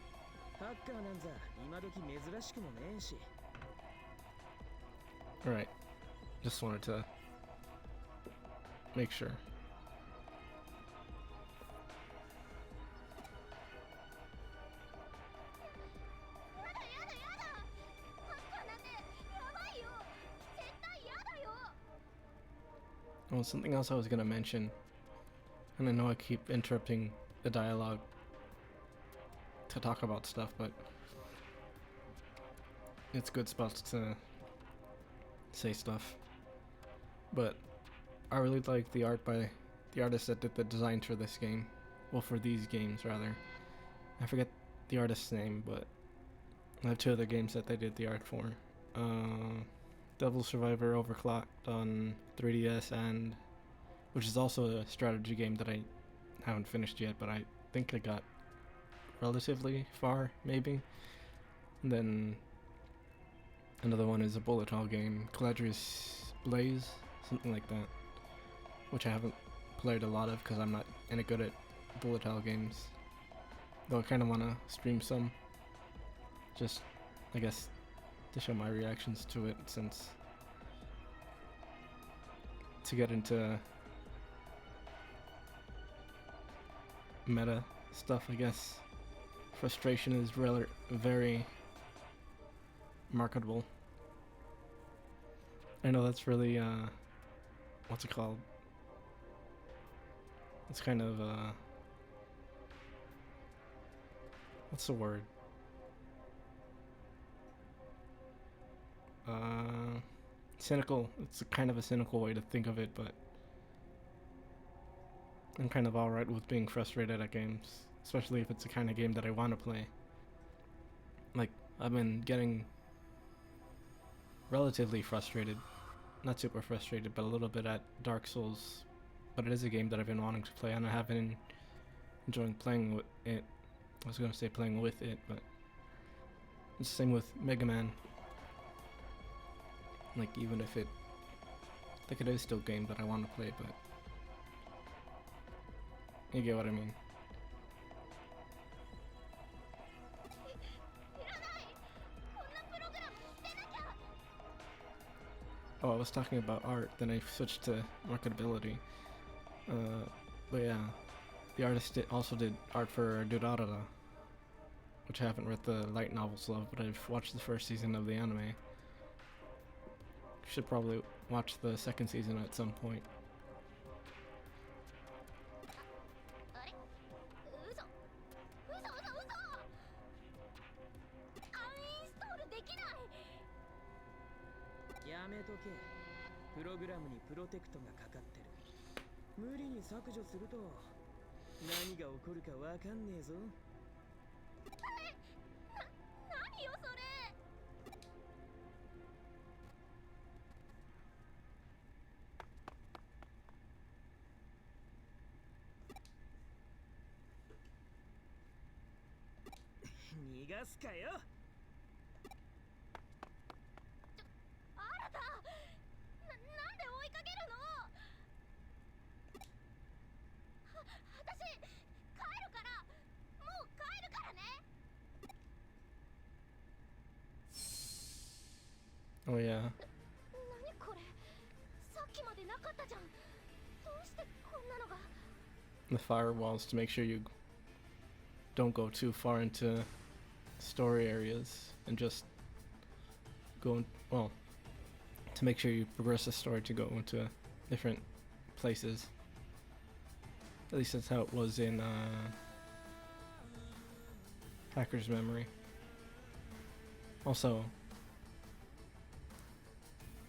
ハッカーなんざ今時珍しくもねえし。Alright. Just wanted to make sure. やだやだやだ。ハッカーなんてやばいよ。絶対やだよ。 Well, something else I was gonna mention, and I know I keep interrupting the dialogue to talk about stuff, but it's good spots to say stuff. But I really like the art by the artist that did the designs for this game. Well, for these games, rather. I forget the artist's name, but I have two other games that they did the art for. Devil Survivor Overclocked on 3DS, and which is also a strategy game that I haven't finished yet, but I think I got relatively far, maybe. And then another one is a bullet hell game, Caladrius Blaze, something like that, which I haven't played a lot of because I'm not any good at bullet hell games. Though I kind of want to stream some, just, I guess, to show my reactions to it, since to get into meta stuff, I guess. Frustration is very marketable. I know that's really, what's it called? It's kind of, what's the word? Cynical. It's a kind of a cynical way to think of it, but I'm kind of alright with being frustrated at games, especially if it's the kind of game that I want to play. Like, I've been getting relatively frustrated, not super frustrated, but a little bit at Dark Souls, but it is a game that I've been wanting to play, and I have been enjoying playing with it. I was going to say playing with it, but it's the same with Mega Man. Like, even if it, like, it is still a game that I want to play, but you get what I mean. Oh, I was talking about art, then I switched to marketability. But yeah, the artist also did art for Durarara, which I haven't read the light novels of, but I've watched the first season of the anime. Should probably watch the second season at some point. やめとけ。プログラムにプロテクトがかかってる。無理に削除すると何が起こるかわかんねえぞ。何よそれ。逃がすかよ。新た、なんで追いかけるの？私帰るから、もう帰るからね。 Oh yeah, 何これ、さっきまでなかったじゃん。どうしてこんなのが。 the firewalls to make sure you don't go too far into story areas and just go well, to make sure you progress the story to go into different places. At least that's how it was in Hacker's Memory. Also,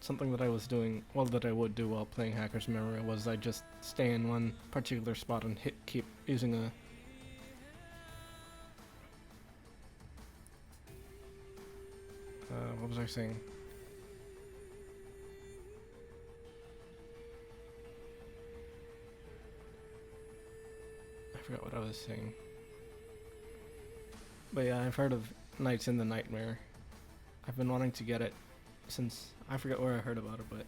something that I was doing, well, that I would do while playing Hacker's Memory was I just stay in one particular spot and keep using a what was I saying? I forgot what I was saying. But yeah, I've heard of Nights in the Nightmare. I've been wanting to get it since I forget where I heard about it, but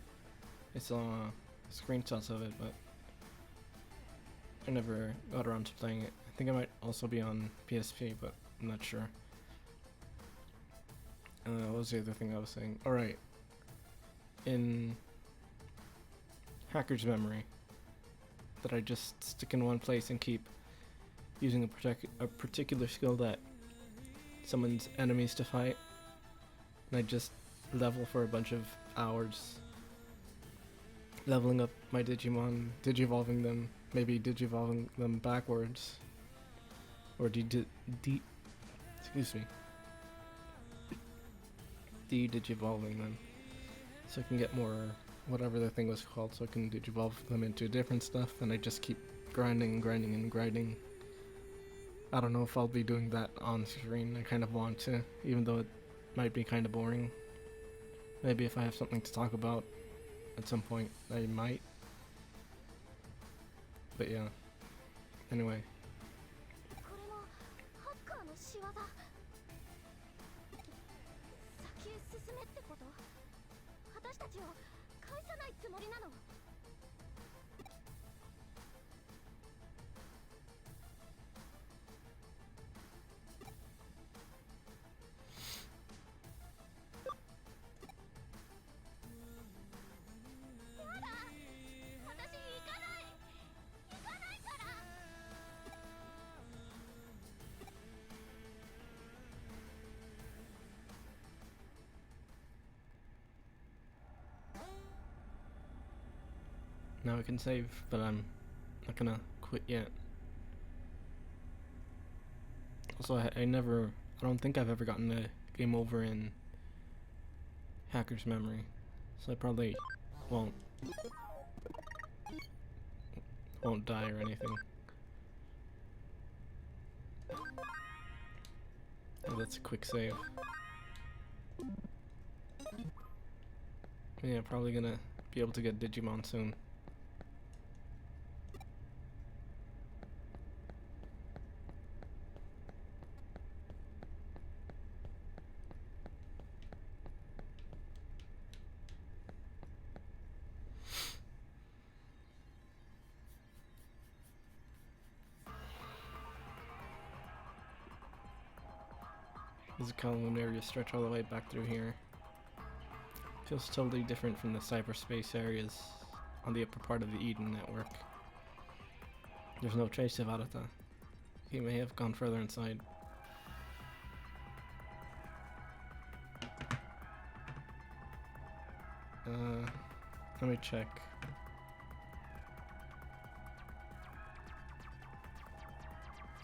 it's screenshots of it, but I never got around to playing it. I think it might also be on PSP, but I'm not sure. What was the other thing I was saying? Alright. In Hacker's Memory, that I just stick in one place and keep using a particular skill that summons enemies to fight, and I just level for a bunch of hours, leveling up my Digimon, digivolving them, maybe digivolving them backwards, or excuse me, de-digivolving them, so I can get more, whatever the thing was called, so I can digivolve them into different stuff, and I just keep grinding and grinding and grinding. I don't know if I'll be doing that on screen. I kind of want to, even though it might be kind of boring. Maybe if I have something to talk about at some point, I might. But yeah. Anyway. これもハッカーの仕業。先へ進めってこと？私たちを返さないつもりなの？ Now I can save, but I'm not gonna quit yet. Also, I don't think I've ever gotten a game over in Hacker's Memory, so I probably won't die or anything. Oh, that's a quick save. Yeah, probably gonna be able to get Digimon soon. There's a Kowloon area stretch all the way back through here. Feels totally different from the cyberspace areas on the upper part of the Eden network. There's no trace of Arata. He may have gone further inside. Let me check.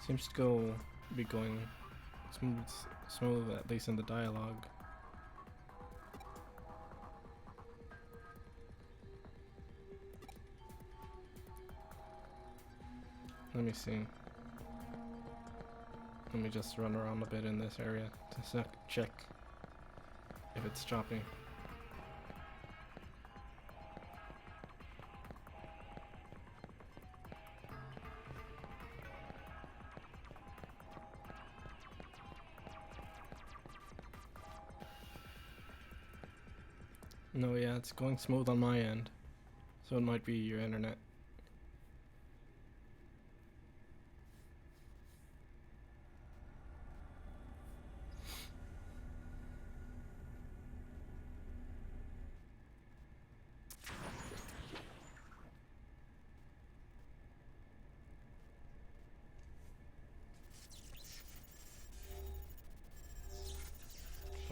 Seems to be going smooth, at least in the dialogue. Let me see. Let me just run around a bit in this area to check if it's choppy. No, yeah, it's going smooth on my end. So it might be your internet.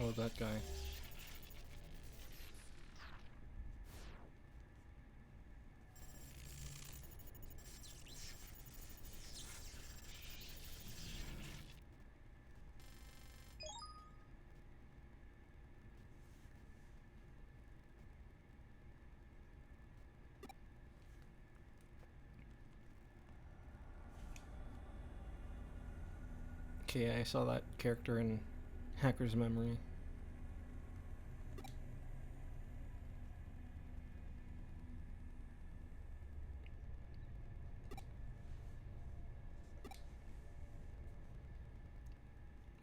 Oh, that guy. Okay, I saw that character in Hacker's Memory.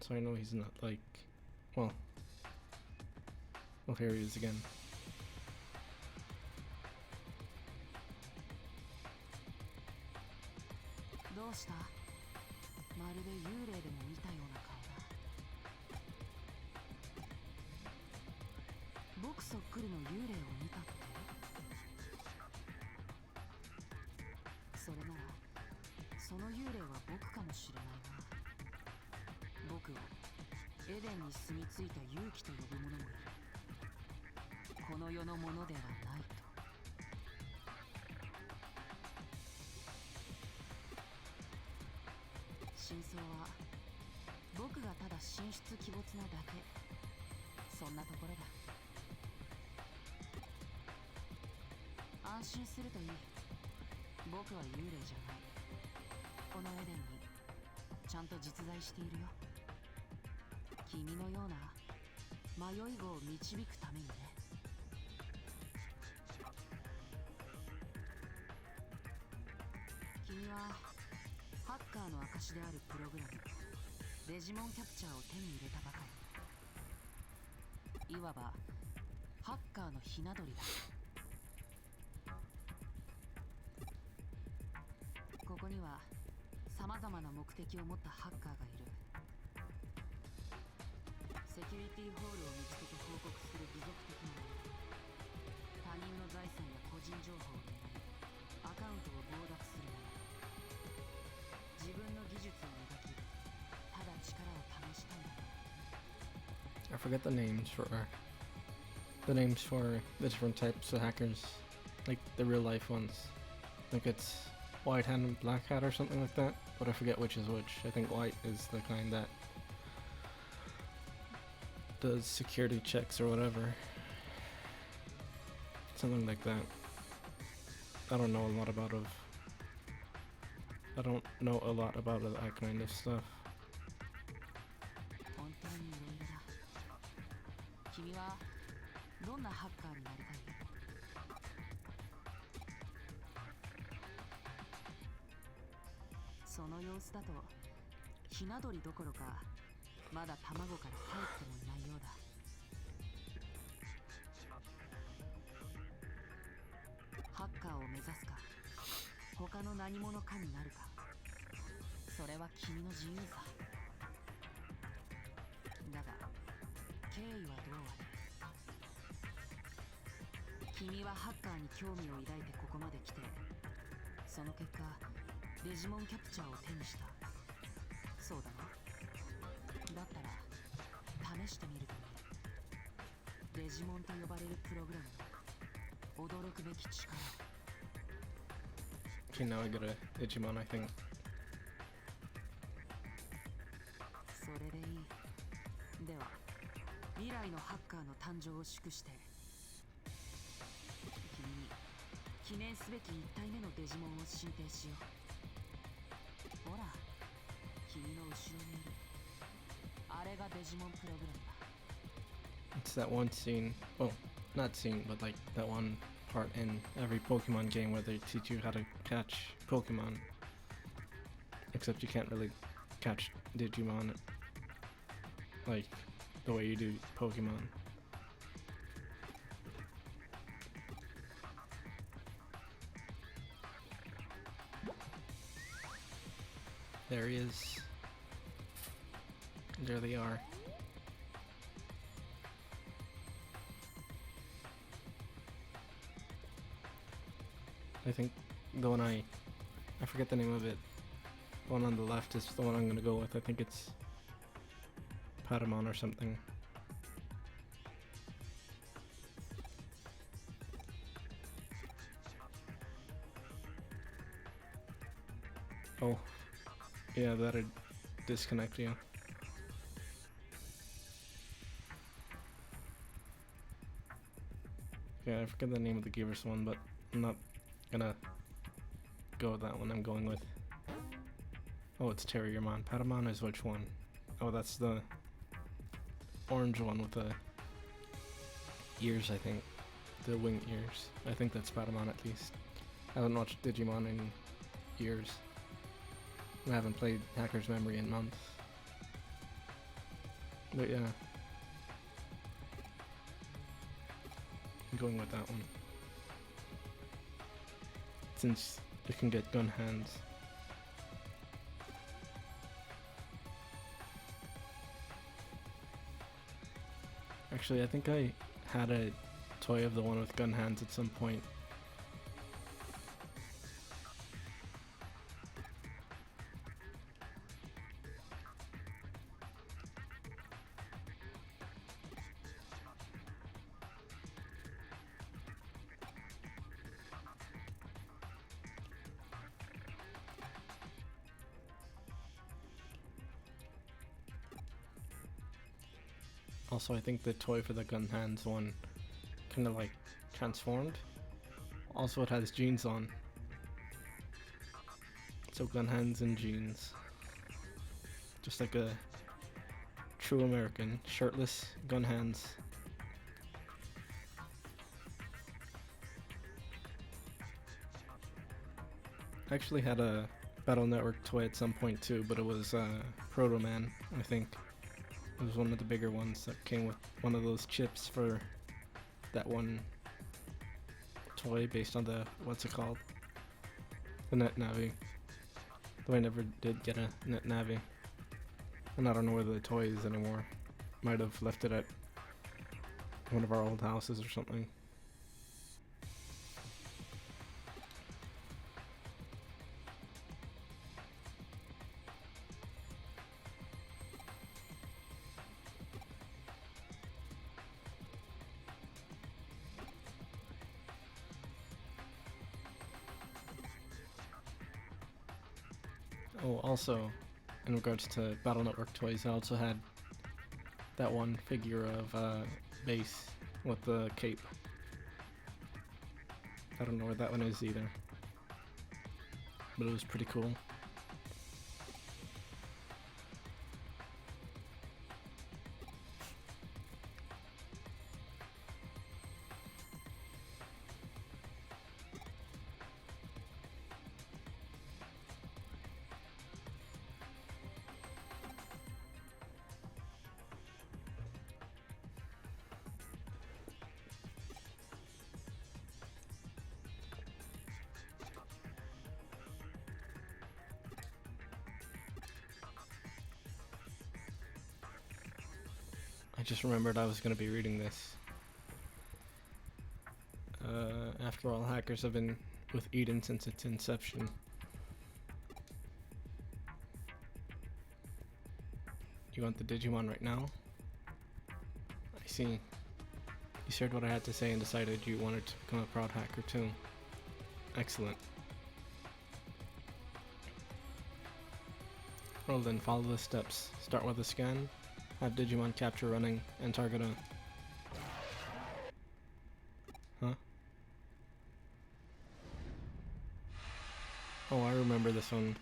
So I know he's not like, well, here he is again. どうした？まるで幽霊でも見たような顔だ。僕そっくりの幽霊を見たって？それならその幽霊は僕かもしれないな。僕はエデンに住み着いた勇気と呼ぶ者もいる。この世のものではないと。真相は僕がただ神出鬼没なだけ。そんなところだ。安心するといい。僕は幽霊じゃない。このエデンにちゃんと実在しているよ。君のような迷い子を導くためにね。君はハッカーの証であるプログラムデジモンキャプチャーを手に入れたばかり。いわばハッカーのひな鳥だ。ここには様々な目的を持ったハッカーがいる。セキュリティホールを見つけて報告する部族的なもの。他人の財産や個人情報を狙いアカウントを強奪するもの。自分の技術を磨きただ力を試したいんだ。 I forget the names for the different types of hackers, like the real life ones. Like it's white hat and black hat or something like that, but I forget which is which. I think white is the kind that does security checks or whatever. Something like that. I don't know a lot about that kind of stuff. 本当にいろいろだ。君はどんなハッカーになりたい？その様子だとひな鳥どころかまだ卵から帰ってもいないようだ。ハッカーを目指すか他の何者かになるか、それは君の自由さ。だが経緯はどうあれ、君はハッカーに興味を抱いてここまで来て、その結果デジモンキャプチャーを手にした。そうだな。だったら試してみるといい。デジモンと呼ばれるプログラムの驚くべき力。 Okay, now I got a Digimon, I think. それでいい。では未来のハッカーの誕生を祝して君に記念すべき1体目のデジモンを進呈しよう。ほら君の後ろにいるあれがデジモンプログラムだ。 It's that one scene, well, not scene, but like that one part in every Pokemon game where they teach you how to catch Pokemon. Except you can't really catch Digimon like the way you do Pokemon. There he is. There they are. I think the one I forget the name of it. The one on the left is the one I'm gonna go with. I think it's Patamon or something. Oh, yeah, that'd disconnect you. Yeah, I forget the name of the Gear's one, but I'm not gonna go with that one. I'm going with... Oh, it's Terriermon. Patamon is which one? Oh, that's the orange one with the ears, I think. The wing ears. I think that's Patamon at least. I haven't watched Digimon in years. I haven't played Hacker's Memory in months. But yeah. I'm going with that one. Since you can get gun hands. Actually, I think I had a toy of the one with gun hands at some point. Also, I think the toy for the gun hands one kind of like transformed. Also, it has jeans on. So gun hands and jeans. Just like a true American. Shirtless, gun hands. I actually had a Battle Network toy at some point too, but it was Proto Man, I think. It was one of the bigger ones that came with one of those chips for that one toy based on the, what's it called? The Net Navi. Though I never did get a Net Navi. And I don't know where the toy is anymore. Might have left it at one of our old houses or something. Oh, also, in regards to Battle Network toys, I also had that one figure of Base with the cape. I don't know where that one is either, but it was pretty cool. I just remembered I was going to be reading this. After all, Hackers have been with Eden since its inception. You want the Digimon right now? I see. You shared what I had to say and decided you wanted to become a proud hacker too. Excellent. Well then, follow the steps. Start with a scan, have Digimon capture running, and target a... Huh? Oh, I remember this one.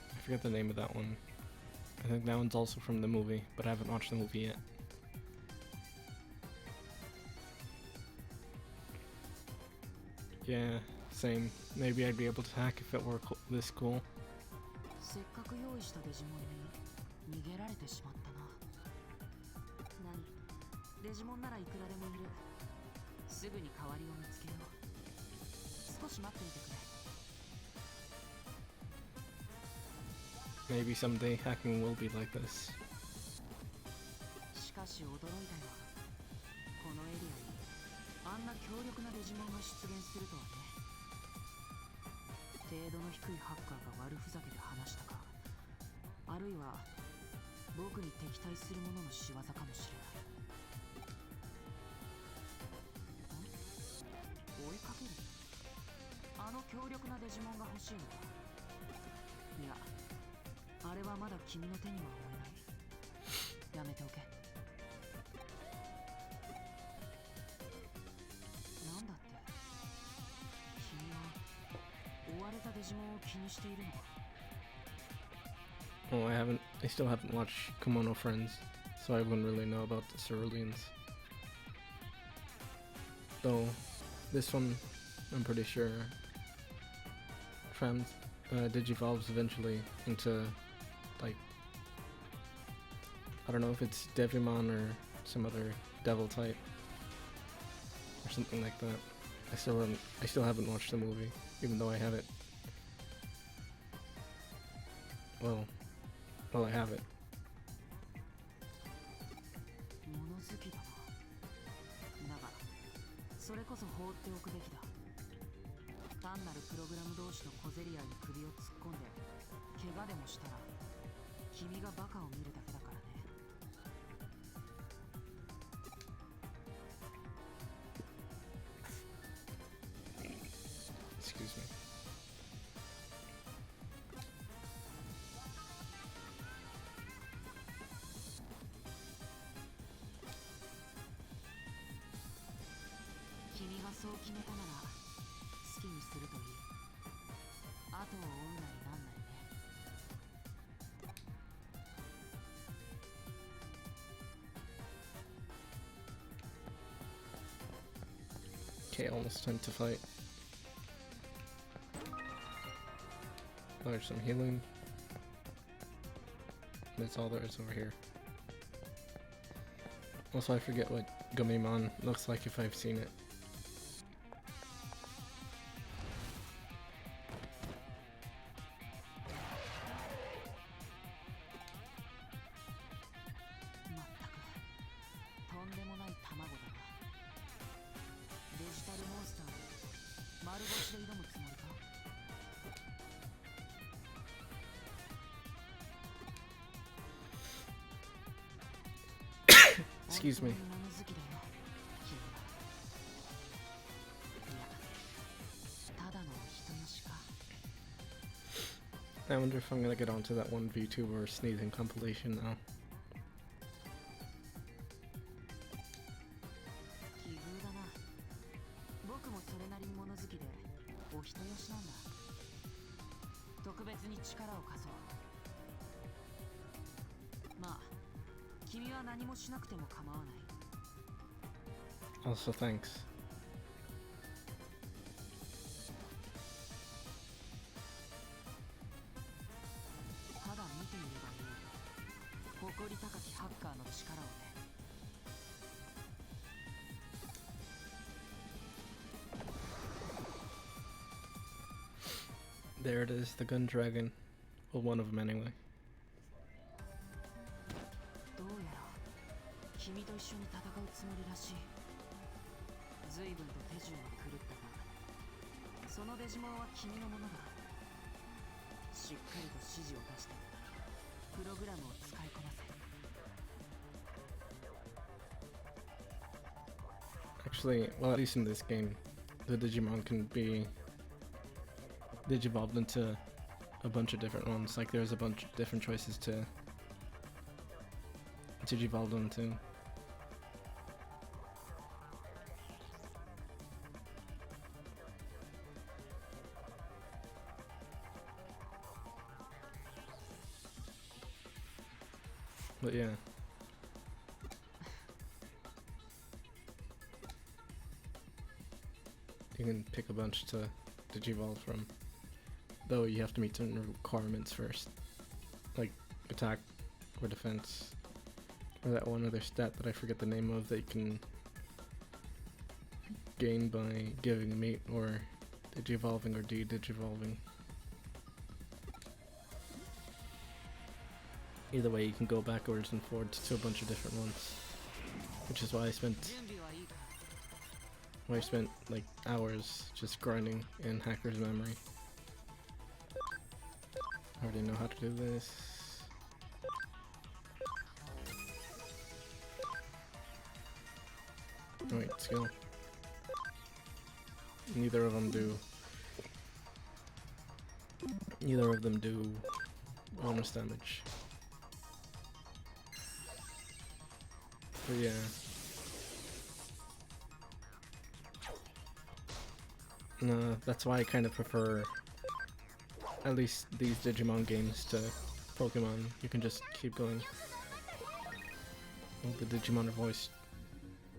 I forget the name of that one. I think that one's also from the movie, but I haven't watched the movie yet. Yeah, same. Maybe I'd be able to hack if it were this cool. せっかく用意したデジモンに逃げられてしまったな。何？デジモンならいくらでもいる。すぐに代わりを見つけよう。そ少し待っていてくれ。 Maybe someday hacking will be like this. しかし驚いたよ。このエリアにあんな強力なデジモンが出現するとはね。程度の低いハッカーが悪ふざけで話したか、あるいは僕に敵対する者の仕業かもしれない。追いかける？あの強力なデジモンが欲しいのか？いや、あれはまだ君の手には負えない。やめておけ。なんだって？君は追われたデジモンを気にしているのか？ Oh, I still haven't watched Kimono Friends, so I wouldn't really know about the ceruleans. Though, this one, I'm pretty sure, digivolves eventually into, like, I don't know if it's Devimon or some other devil type, or something like that. I still haven't watched the movie, even though I have it. Well, I have it. 物好きだな。だがそれこそ放っておくべきだ。単なるプログラム同士の小競り合いに首を突っ込んで怪我でもしたら君がバカを見るだけだからね。 Excuse me. 君がそう決めたなら好きにするといい。後を追うなりなんなりね。 Okay, almost time to fight. Oh, there's some healing. That's all there is over here. Also, I forget what Gummimon looks like if I've seen it. まったくとんでもない卵だな。デジタルモンスターを丸腰で挑むつもりか？ Excuse me. 本当に物好きだよ、君は。いや、ただの人よしか。 I wonder if I'm gonna get onto that one VTuber sneezing compilation now. 奇遇だな。僕もそれなりに物好きでお人よしなんだ。特別に力を貸そう。まあ君は何もしなくても構わない。 Also, thanks. ただ見ていればいい。誇り高きハッカーの力をね。 There it is, the gun dragon. Well, one of them anyway. どうやら君と一緒に戦うつもりらしい。随分と手順は狂ったが、そのデジモンは君のものだ。しっかりと指示を出してプログラムを使いこなせ。 Actually, well, at least in this game, the Digimon can be digivolved into a bunch of different ones. Like, there's a bunch of different choices to digivolve them to. But yeah. You can pick a bunch to digivolve from. Though you have to meet certain requirements first. Like attack or defense. Or that one other stat that I forget the name of that you can gain by giving meat or Digivolving or de-digivolving. Either way, you can go backwards and forwards to a bunch of different ones, which is why I spent like hours just grinding in Hacker's Memory. I already know how to do this. Wait, skill. Neither of them do bonus damage. But yeah. No, that's why I kind of prefer at least these Digimon games to Pokemon. You can just keep going. Oh, the Digimon are voiced.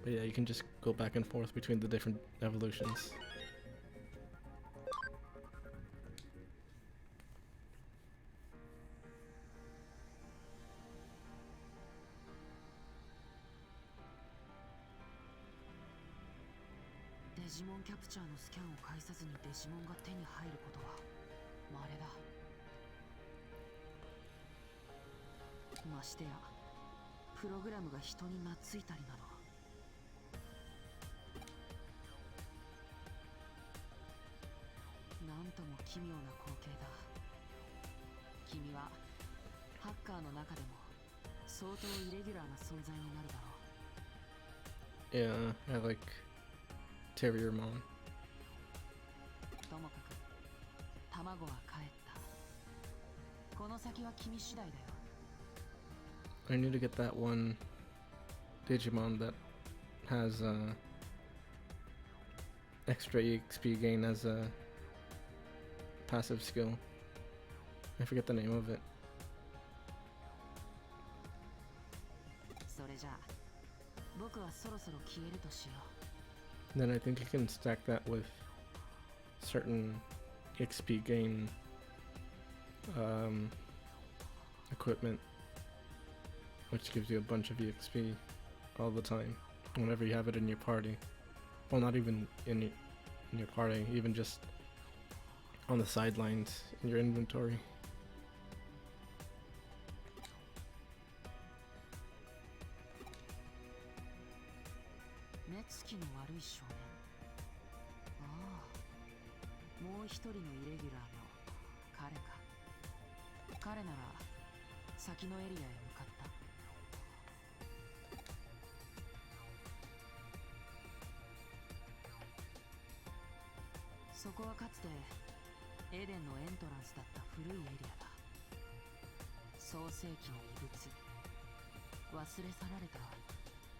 But yeah, you can just go back and forth between the different evolutions. Digimon キャプチャーのスキャンを介さずにデジモンが手に入ることは稀だ。ましてやプログラムが人に懐いたりなど。なんとも奇妙な光景だ。君はハッカーの中でも相当イレギュラーな存在になるだろう。Yeah, I like Terriermon. ともかく卵は帰った。この先は君次第だよ。I need to get that one Digimon that has extra EXP gain as a passive skill. I forget the name of it. それじゃあ僕はそろそろ消えるとしよう。 Then I think you can stack that with certain XP gain equipment, which gives you a bunch of EXP all the time whenever you have it in your party. Well, not even in your party, even just on the sidelines in your inventory. 目つきの悪い少年。ああ、もう一人のイレギュラーの彼か。彼なら先のエリアへ向かった。そこはかつてエデンのエントランスだった古いエリアだ。創世紀の遺物、忘れ去られた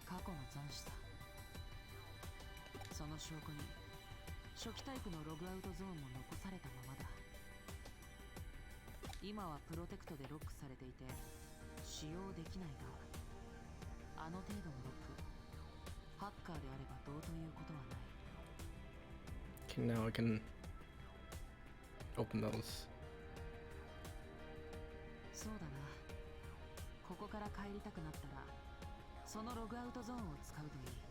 過去の残滓さ。その証拠に初期タイプのログアウトゾーンも残されたままだ。今はプロテクトでロックされていて使用できないが、あの程度のロック、ハッカーであればどうということはない。 Okay, now I can open those. そうだな。ここから帰りたくなったらそのログアウトゾーンを使うといい。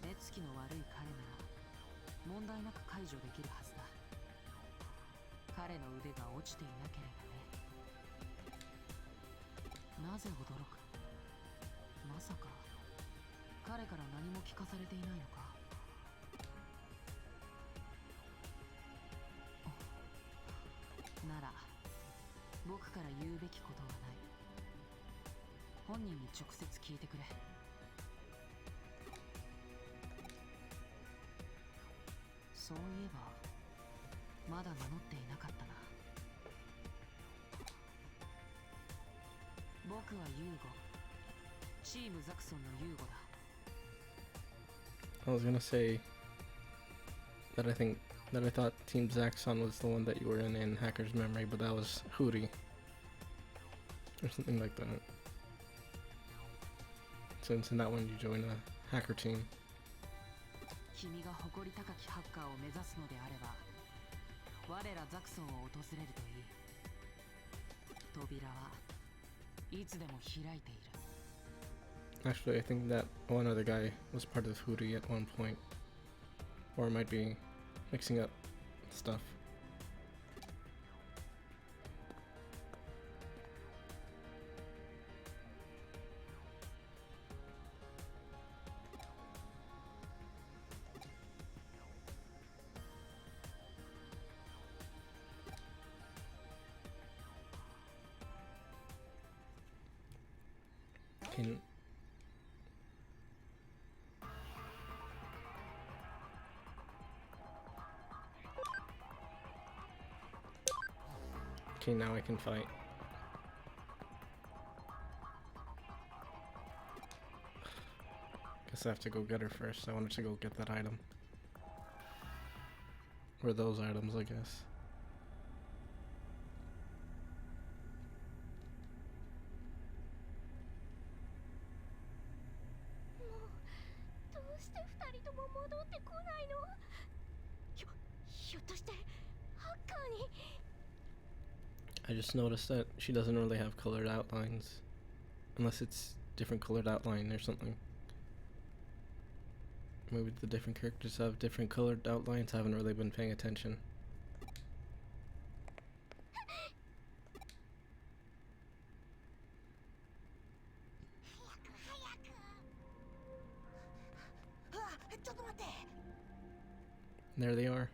目つきの悪い彼なら問題なく解除できるはずだ。彼の腕が落ちていなければね。なぜ驚く？まさか彼から何も聞かされていないのか？なら僕から言うべきことはない。本人に直接聞いてくれ。そういえばまだ名乗っていなかったな。僕はユーゴ、チームザクソンのユーゴだ。 I was gonna say that I thought Team Zaxxon was the one that you were in Hacker's Memory, but that was Hootie or something like that. Since in that one you join a hacker team. 君が誇り高きハッカーを目指すのであれば、我らザクソンを訪れるといい。扉はいつでも開いている。 Actually, I think that one other guy was part of Hootie at one point, or it might be mixing up stuff. Can Okay, now I can fight. Guess I have to go get her first. I wanted to go get that item. Or those items, I guess. どうして二人とも戻ってこないの？ひょっとしてハッカーに。 I just noticed that she doesn't really have colored outlines. Unless it's different colored outline or something. Maybe the different characters have different colored outlines. I haven't really been paying attention. うわ、ちょっと待って。 There they are.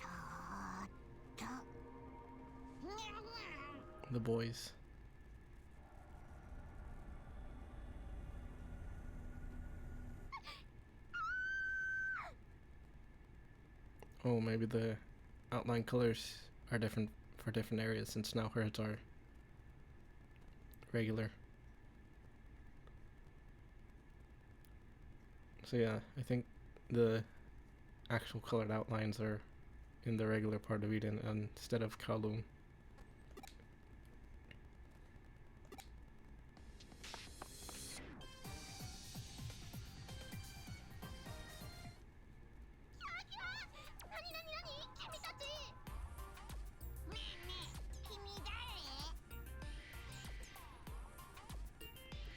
そーっと。 The boys. Oh, maybe the outline colors are different for different areas since now hers are regular. So yeah, I think the actual colored outlines are in the regular part of Eden instead of Kowloon.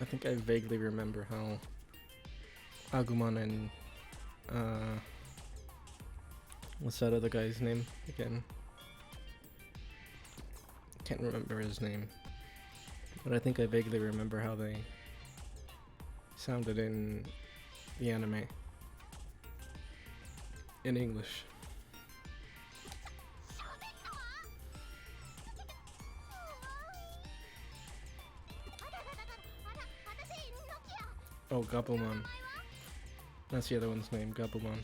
I think I vaguely remember how Agumon and what's that other guy's name again? Can't remember his name. But I think I vaguely remember how they sounded in the anime. In English. Oh, Gabumon. That's the other one's name, Gabumon.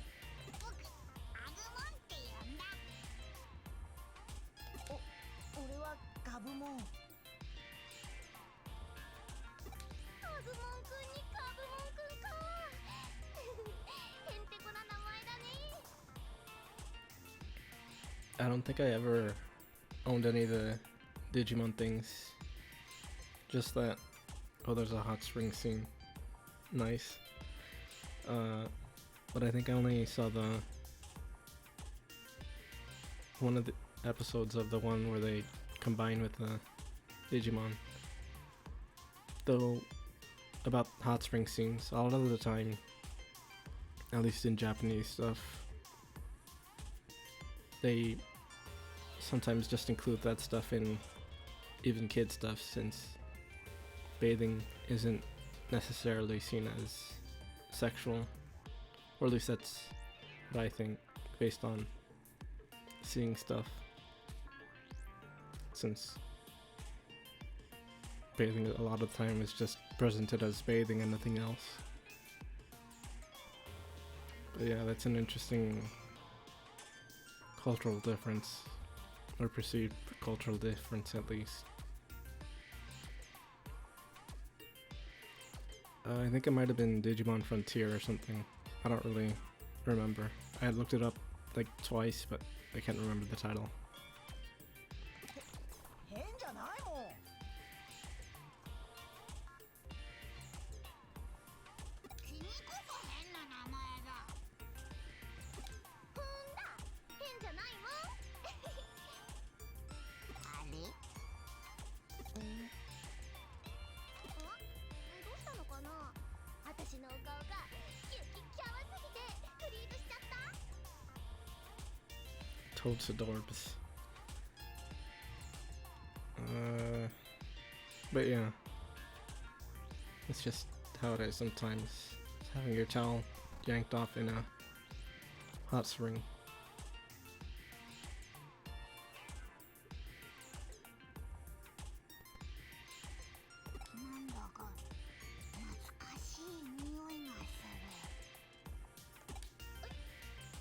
俺はガブモン。アグモンくんにカブモンくんか。へんてこな名前だね。 I don't think I ever owned any of the Digimon things. Just that. Oh, there's a hot spring scene. Nice. But I think I only saw one of the episodes of the one where they combine with the Digimon. Though, about hot spring scenes, a lot of the time, at least in Japanese stuff, they sometimes just include that stuff in even kid stuff, since bathing isn't necessarily seen as sexual, or at least that's what I think based on seeing stuff, since bathing a lot of the time is just presented as bathing and nothing else. But yeah, that's an interesting cultural difference, or perceived cultural difference at least. I think it might have been Digimon Frontier or something. I don't really remember. I had looked it up like twice, but I can't remember the title. 変じゃないもん。君こそ変な名前だ。ほんだ、変じゃないもん。あれ？どうしたのかな。私のお顔がキュキキャワすぎてフリーズしちゃった。Toadsadorbs. But yeah, it's just how it is sometimes. It's having your towel yanked off in a hot spring. なんだか懐かしい匂いがす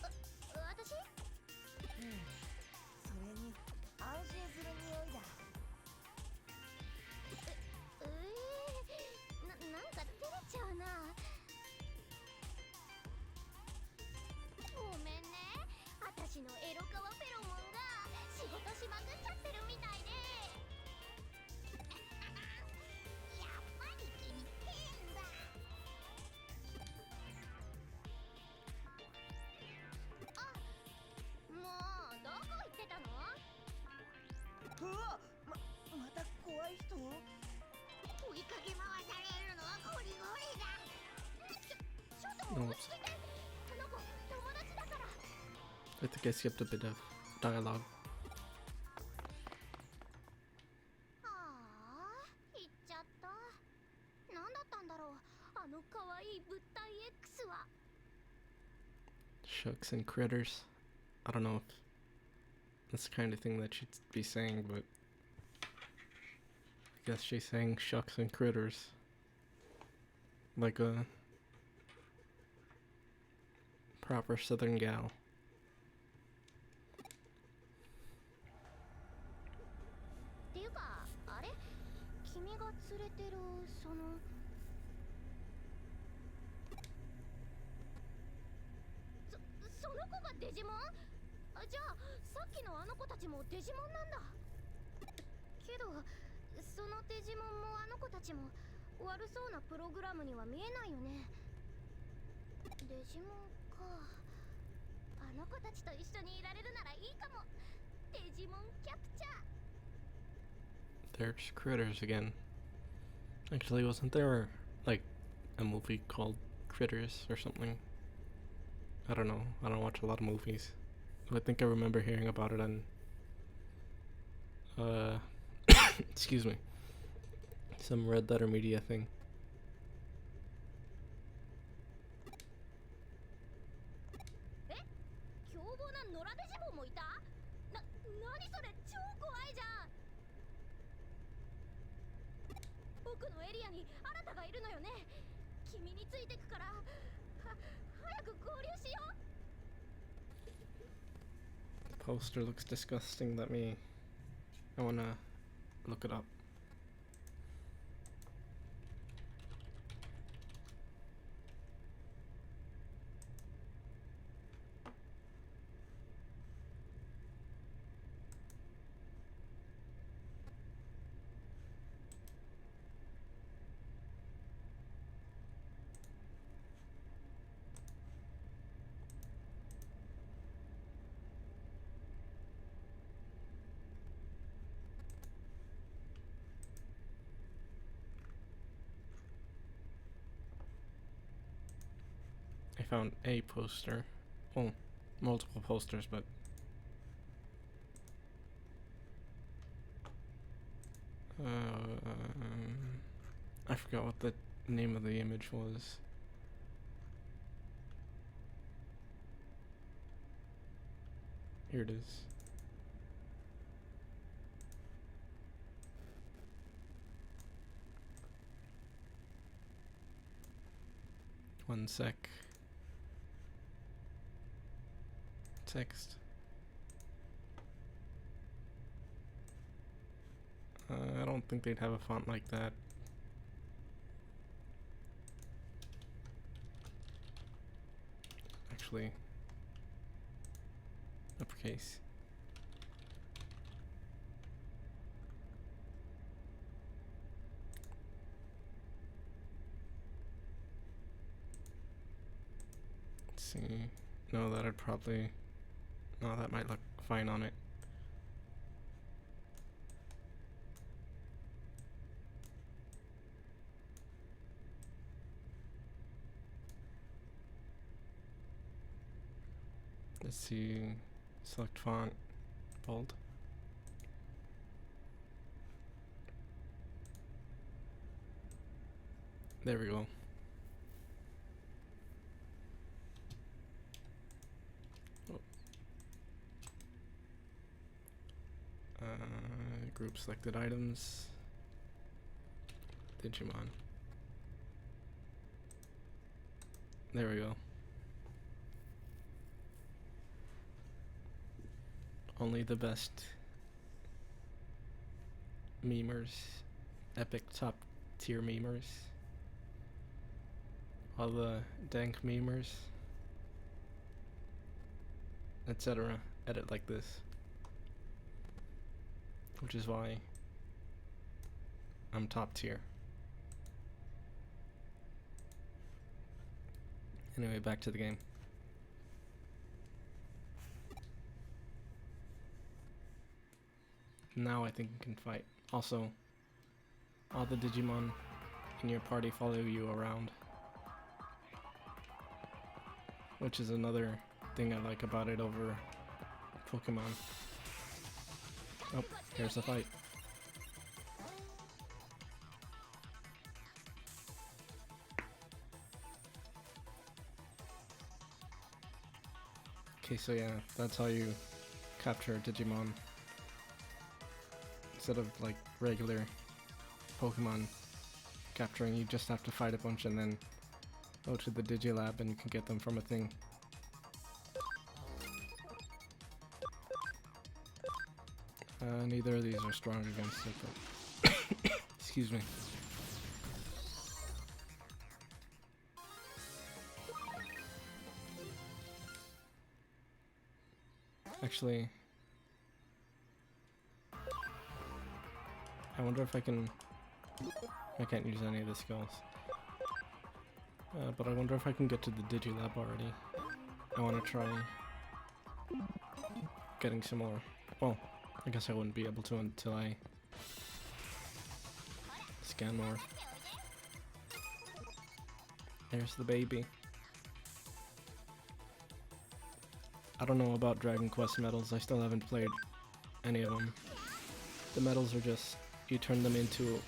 る。私？うん。それに安心する匂いだ。なんか照れちゃうな。ごめんね。私のエロカワフェロモンが仕事しまくっちゃってるみたいで。やっぱり君変だ。あ、もうどこ行ってたの？うわ、また怖い人？追いかけ回されるのはゴリゴリだ。ちょっと落ち着いて。この子友達だから。 I think I skipped a bit of dialogue. ああ、行っちゃった。何だったんだろう、あの可愛い物体 X は。 Shucks and critters. I don't know if that's the kind of thing that she'd be saying, but I guess she's saying shucks and critters. Like a proper southern gal. っていうか、あれ、君が連れてるそのその子がデジモン？あ、じゃあさっきのあの子たちもデジモンなんだ。けどそのデジモンもあの子たちも悪そうなプログラムには見えないよね。デジモンか。あの子たちと一緒にいられるならいいかも。デジモンキャプチャー。 There's critters again. Actually, wasn't there like a movie called Critters or something? I don't know. I don't watch a lot of movies. I think I remember hearing about it on excuse me, some Red Letter Media thing. え、凶暴な野良デジモンもいた？何それ、超怖いじゃん。僕のエリアにあなたがいるのよね。君についてくから、早く合流しよう。 The poster looks disgusting. I wanna look it up. I found a poster. Well, multiple posters, but I forgot what the name of the image was. Here it is. One sec. Text. I don't think they'd have a font like that. Actually, uppercase. Let's see. No, that'd probably... No, that might look fine on it. Let's see. Select font, bold. There we go. Group selected items. Digimon. There we go. Only the best memers, epic top tier memers, all the dank memers, etc. edit like this, which is why I'm top tier. Anyway, back to the game. Now I think you can fight. Also, all the Digimon in your party follow you around, which is another thing I like about it over Pokemon. Oh, here's the fight. Okay, so yeah, that's how you capture a Digimon. Instead of like regular Pokemon capturing, you just have to fight a bunch and then go to the Digilab and you can get them from a thing. Neither of these are strong against it, but excuse me. Actually, I wonder if I can... I can't use any of the skills. But I wonder if I can get to the Digilab already. I want to try getting some more. Well, I guess I wouldn't be able to until I scan more. There's the baby. I don't know about Dragon Quest medals. I still haven't played any of them. The medals are just, you turn them into,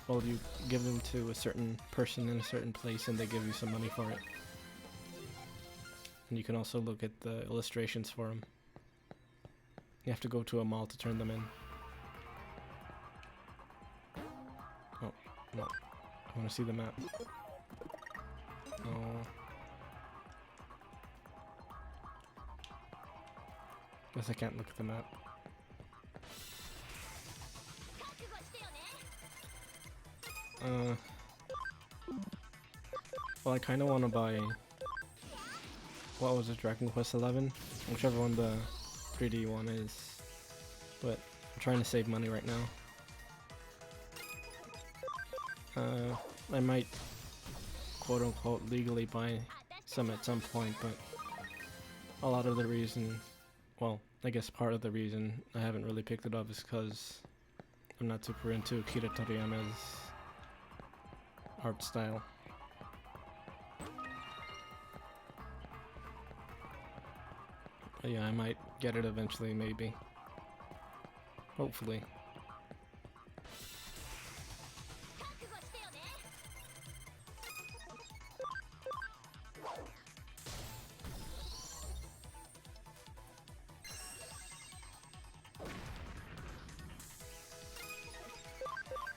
well, you give them to a certain person in a certain place and they give you some money for it. And you can also look at the illustrations for them. You have to go to a mall to turn them in. Oh, no. I want to see the map. Oh. Guess I can't look at the map. Well, I kind of want to buy... What was it? Dragon Quest 11? Whichever one the 3D one is. But I'm trying to save money right now. I might quote-unquote legally buy some at some point, but a lot of the reason... Well, I guess part of the reason I haven't really picked it up is because I'm not super into Akira Toriyama's art style. But yeah, I might get it eventually, maybe. Hopefully.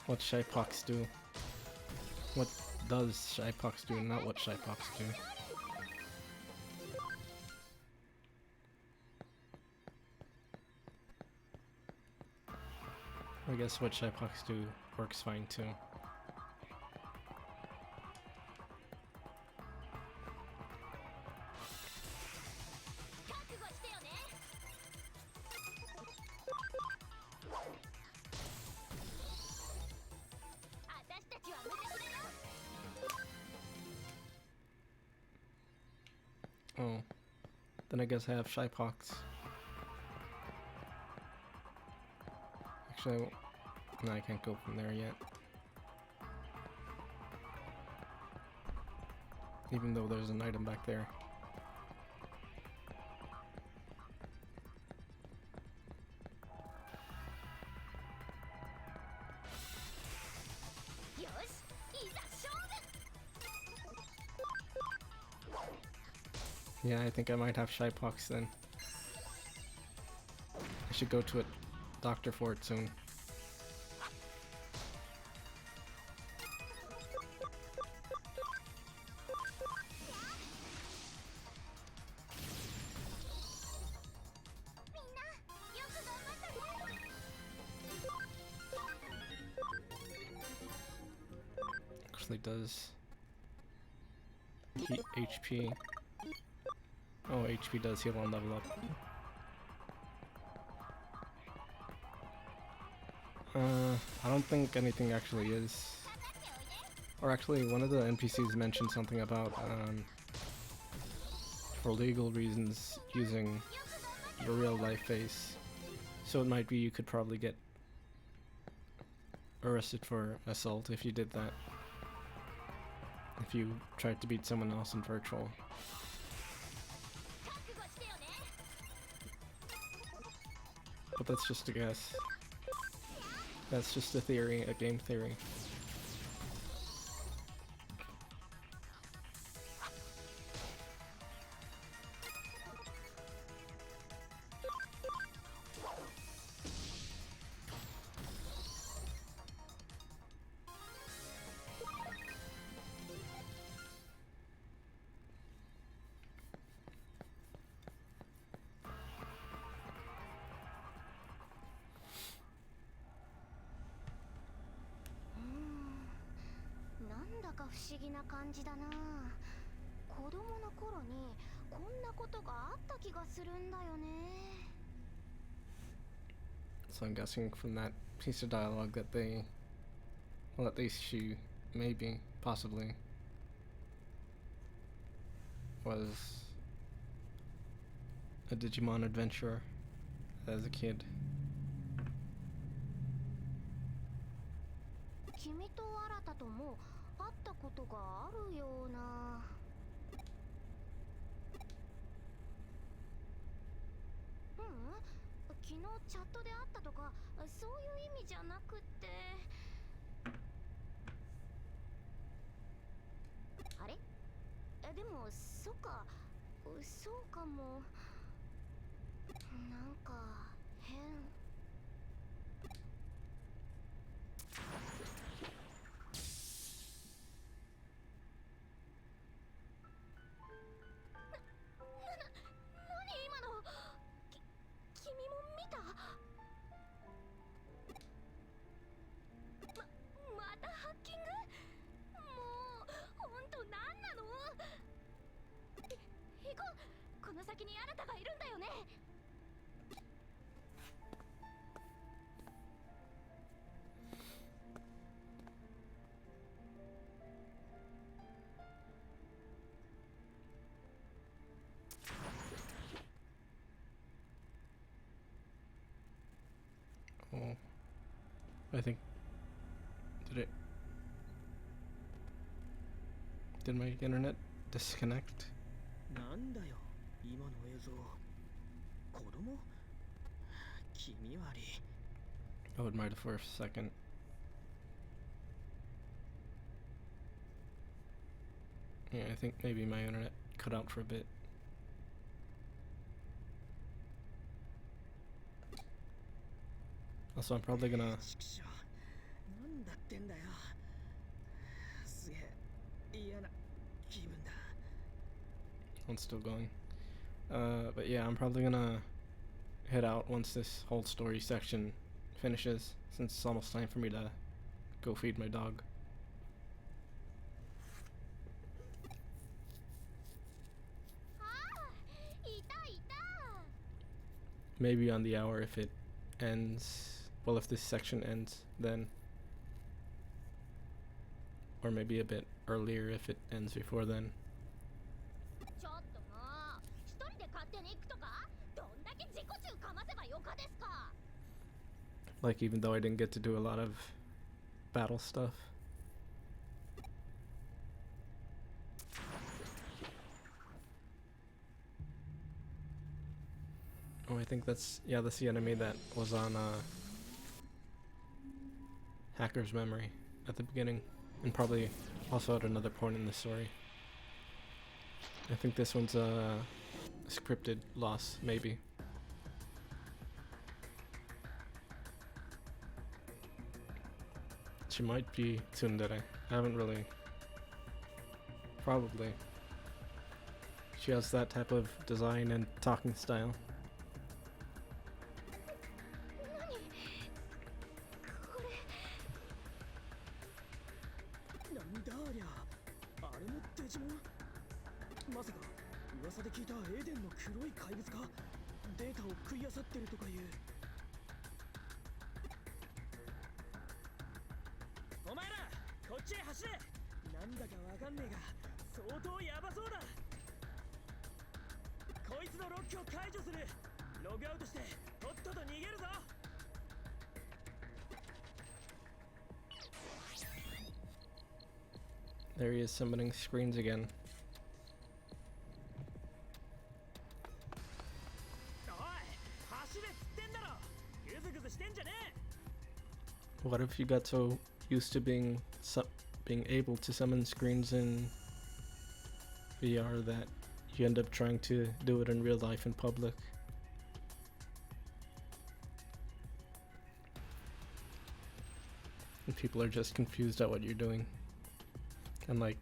What Shypox do? What does Shypox do, not what Shypox do? I guess what Shypox do works fine too. Oh, then I guess I have Shypox. Actually, no, I can't go from there yet. Even though there's an item back there. Yeah, I think I might have Shypox then. I should go to a doctor for it soon. Actually does heat HP. Oh, HP does heal on level up. I don't think anything actually is. Or actually, one of the NPCs mentioned something about, for legal reasons, using your real life face. So it might be you could probably get arrested for assault if you did that. If you tried to beat someone else in virtual. But that's just a guess. That's just a theory, a game theory. So I'm guessing from that piece of dialogue that they, well, at least she, maybe, possibly, was a Digimon adventurer as a kid. 君と新とも会ったことがあるような。ううん、昨日チャットで会ったとかそういう意味じゃなくって。あれ？でもそっか、そうかも。なんか変。君も見た？またハッキング？もう本当なんなの？行こう。この先にあなたがいるんだよね。Oh, I think, did my internet disconnect? なんだよ今の映像。子供？気味悪い。 Oh, it might have for a second. Yeah, I think maybe my internet cut out for a bit. Also, I'm probably gonna... ちくしょう、なんだってんだよ。すげえ嫌な気分だ。 One's still going. But yeah, I'm probably gonna head out once this whole story section finishes, since it's almost time for me to go feed my dog. Maybe on the hour if it ends. Well, if this section ends, then. Or maybe a bit earlier if it ends before then. Like, even though I didn't get to do a lot of battle stuff. Oh, I think that's the enemy that was on Hacker's memory at the beginning, and probably also at another point in the story. I think this one's a scripted loss, maybe. She might be tsundere. I haven't really. Probably. She has that type of design and talking style. なんだありゃ、あれもデジモン。まさか噂で聞いたエデンの黒い怪物か。データを食い漁ってるとかいう。お前らこっちへ走れ。なんだかわかんねえが相当ヤバそうだ。こいつのロックを解除する。ログアウトしてとっとと逃げるぞ。 There he is summoning screens again. What if you got so used to being able to summon screens in VR that you end up trying to do it in real life in public? And people are just confused at what you're doing. And like,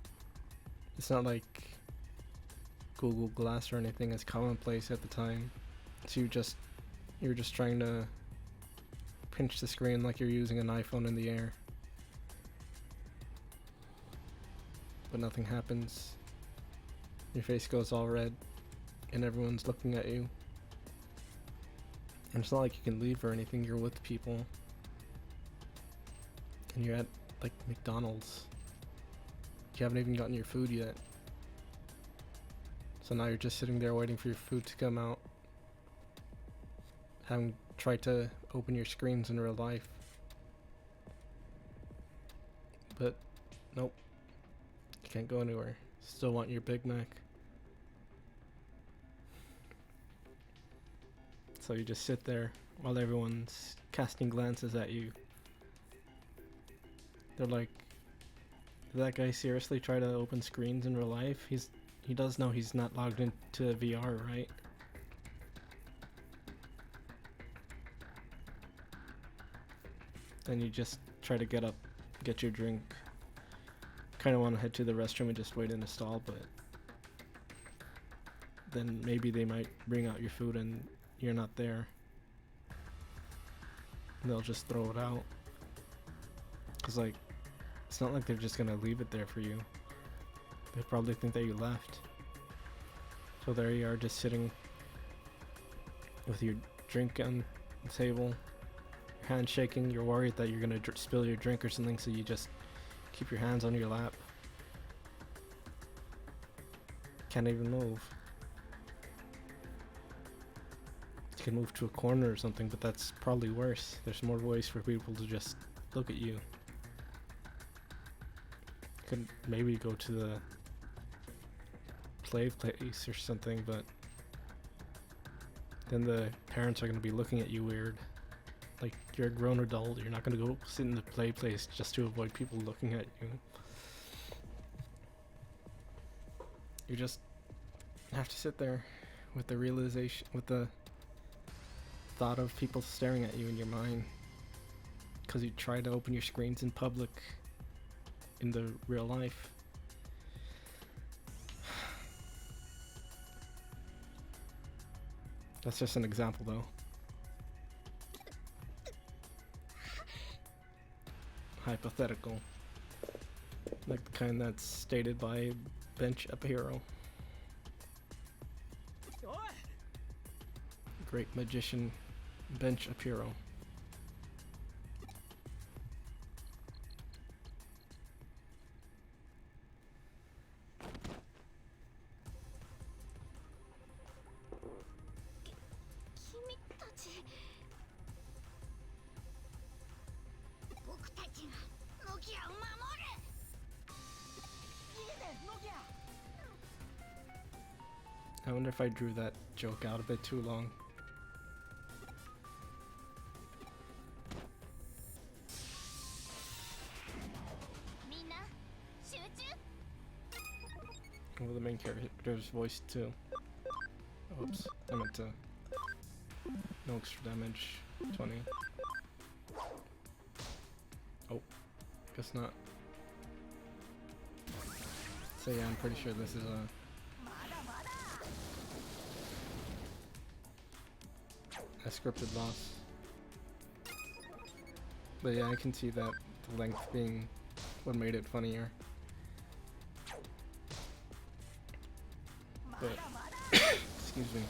it's not like Google Glass or anything is commonplace at the time. So you're just trying to pinch the screen like you're using an iPhone in the air. But nothing happens. Your face goes all red and everyone's looking at you. And it's not like you can leave or anything, you're with people. And you're at like McDonald's. You haven't even gotten your food yet. So now you're just sitting there waiting for your food to come out. Having tried to open your screens in real life. But nope. You can't go anywhere. Still want your Big Mac. So you just sit there while everyone's casting glances at you. They're like, did that guy seriously try to open screens in real life? He does know he's not logged into VR, right? Then you just try to get up, get your drink. Kind of want to head to the restroom and just wait in a stall, but then maybe they might bring out your food and you're not there. And they'll just throw it out. 'Cause like, it's not like they're just gonna leave it there for you. They probably think that you left. So there you are, just sitting with your drink on the table, your hand shaking, you're worried that you're gonna spill your drink or something, so you just keep your hands on your lap. Can't even move. You can move to a corner or something, but that's probably worse. There's more ways for people to just look at you. Could maybe go to the play place or something, but then the parents are going to be looking at you weird. Like, you're a grown adult, you're not going to go sit in the play place just to avoid people looking at you. You just have to sit there with the realization, with the thought of people staring at you in your mind because you try to open your screens in public in the real life. That's just an example though. Hypothetical. Like the kind that's stated by Bench Up Hero. Great magician Bench Up Hero. I wonder if I drew that joke out a bit too long. Well, the main character's voice too. Oops, I meant to. No extra damage. 20. Oh, guess not. So yeah, I'm pretty sure this is a scripted loss. But yeah, I can see that the length being what made it funnier. But excuse me.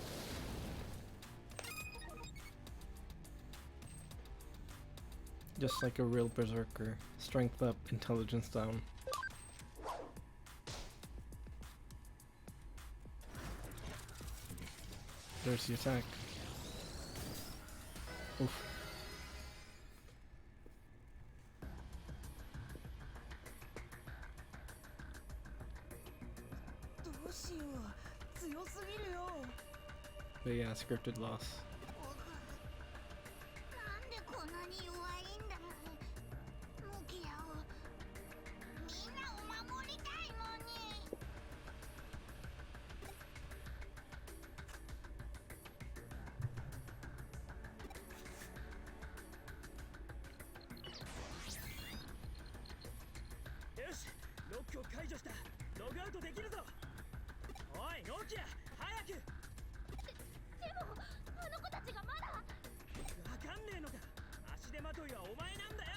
Just like a real berserker. Strength up, intelligence down. There's the attack. Oof. どうしよう、強すぎるよ。 But yeah, scripted loss. なんでこんなに弱いんだ。向き合おう。みんなを守りたいのに。よし、ロックを解除した。ログアウトできるぞ。おい、ノキア、早く。でもあの子たちがまだ。わかんねえのか。足手まといはお前なんだよ。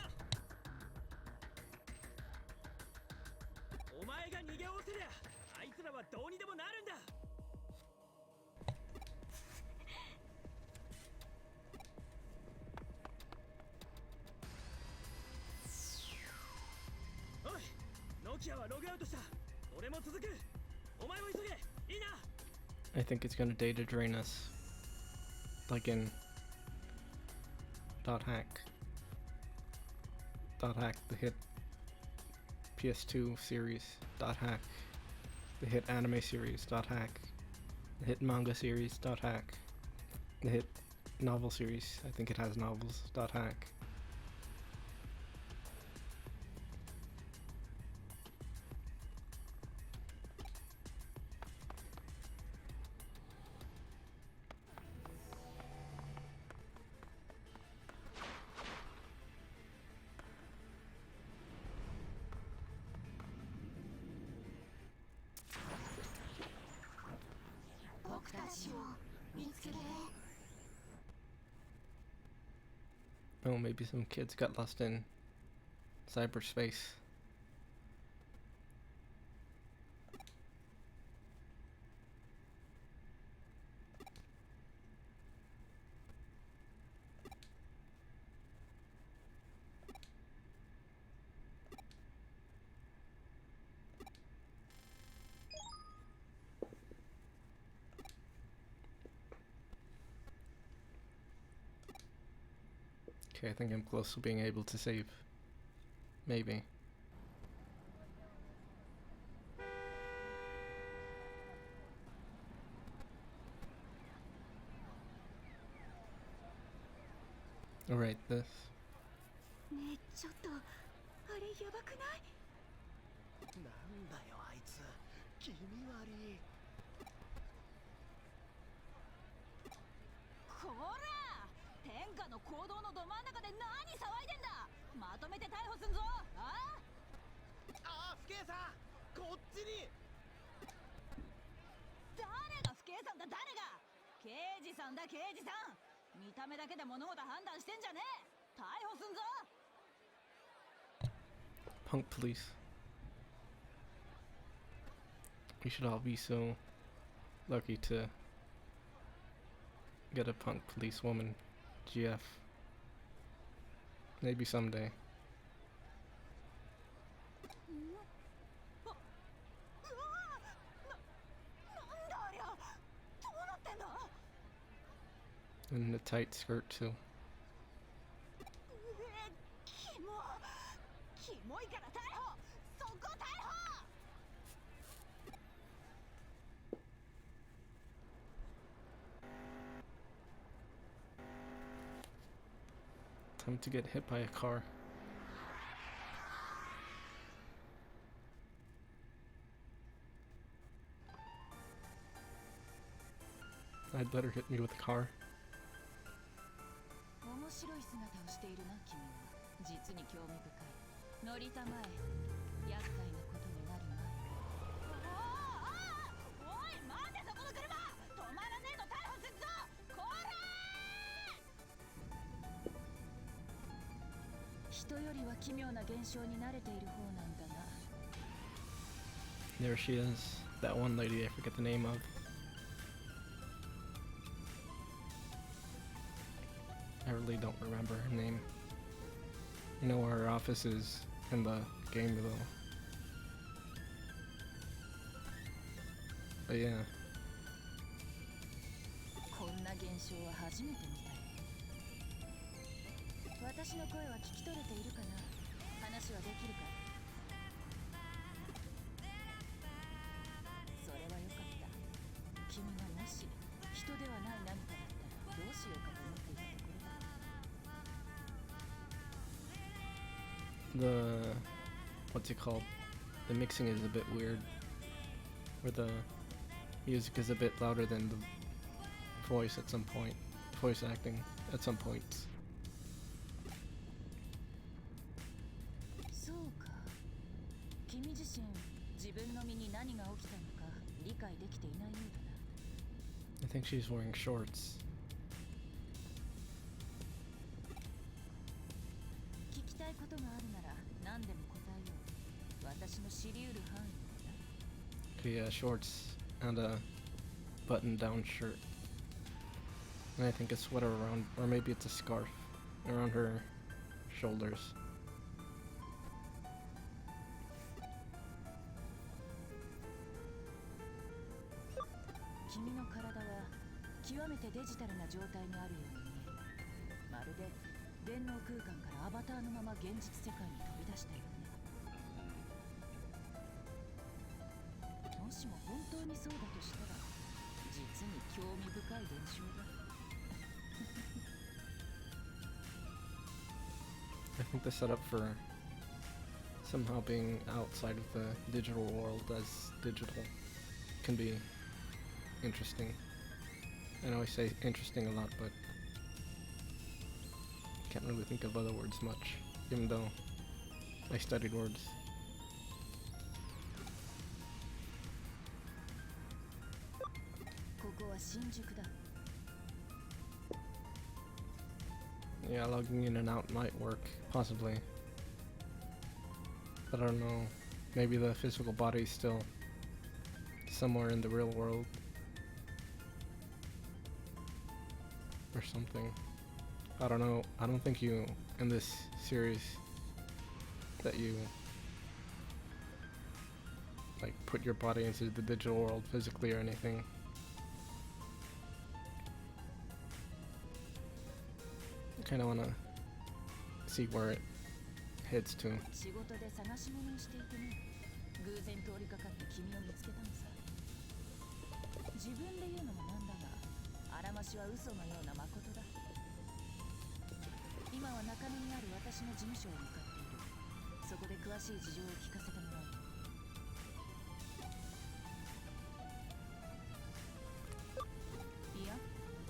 お前が逃げおせりゃ、あいつらはどうにでもなるんだ。おい、ノキアはログアウトした。俺も続く。お前も急げ。いいな。 I think it's gonna data drain us. Like in Dot Hack. Dot Hack, the hit PS2 series. Dot Hack, the hit anime series. Dot Hack, the hit manga series. Dot Hack, the hit novel series. I think it has novels. Dot Hack. Oh, maybe some kids got lost in cyberspace. Okay, I think I'm close to being able to save. Maybe. Alright, this. ねえちょっとあれやばくない？なんだよあいつ、気味悪い。こら、天下の行動のど真ん中で何騒いでんだ。まとめて逮捕すんぞ。あああ、不敬さん、こっちに。誰が不敬さんだ。誰が刑事さんだ。刑事さん、見た目だけで物事判断してんじゃねえ。逮捕すんぞ。 Punk police. We should all be so lucky to get a punk police woman. GF. Maybe someday. うわ、なんだありゃ。どうなってんだ。 And a tight skirt too. キモいから逮捕。そこ逮捕。 Time to get hit by a car. I'd let her hit me with a car. 面白い姿をしているな君は。実に興味深い。乗りたまえ。厄介なことになる前。おい待てそこの車止まらねえと逮捕すっぞこら人よりは奇妙な現象に慣れている方なんだな。 There she is. That one lady I forget the name of. I really don't remember her name. I know where her office is in the game though. But yeah. こんな現象は初めて見たよ。私の声は聞き取れているかな。話はできるか。それはよかった。君がもし人ではない何かだったらどうしようかと思っていたところだ。The what's it called? The mixing is a bit weird. Where the music is a bit louder than the voice at some point. Voice acting at some points. そうか。君自身自分の身に何が起きたのか理解できていないようだな。 I think she's wearing shorts. 聞きたいことがあるなら何でも答えよう。私の知り得る範囲だな。Okay, yeah, shorts and a button-down shirt. And I think a sweater around, or maybe it's a scarf around her shoulders. 君の体は極めてデジタルな状態にあるように見える。まるで電脳空間からアバターのまま現実世界に飛び出したような。もしも本当にそうだとしたら実に興味深い現象だ。I think the setup for somehow being outside of the digital world as digital can be interesting. I know I say interesting a lot, but can't really think of other words much, even though I studied words. ここは新宿だ。 Yeah, logging in and out might work, possibly. But I don't know. Maybe the physical body's still somewhere in the real world. Or something. I don't know. I don't think you, in this series, that you like put your body into the digital world physically or anything. I kind of want to see where it heads to. 仕事で探し物をしていてね、偶然通りかかって君を見つけたのさ。自分で言うのもなんだが、あらましは嘘のような誠だ。今は中野にある私の事務所へ向かっている。そこで詳しい事情を聞かせてもらう。いや、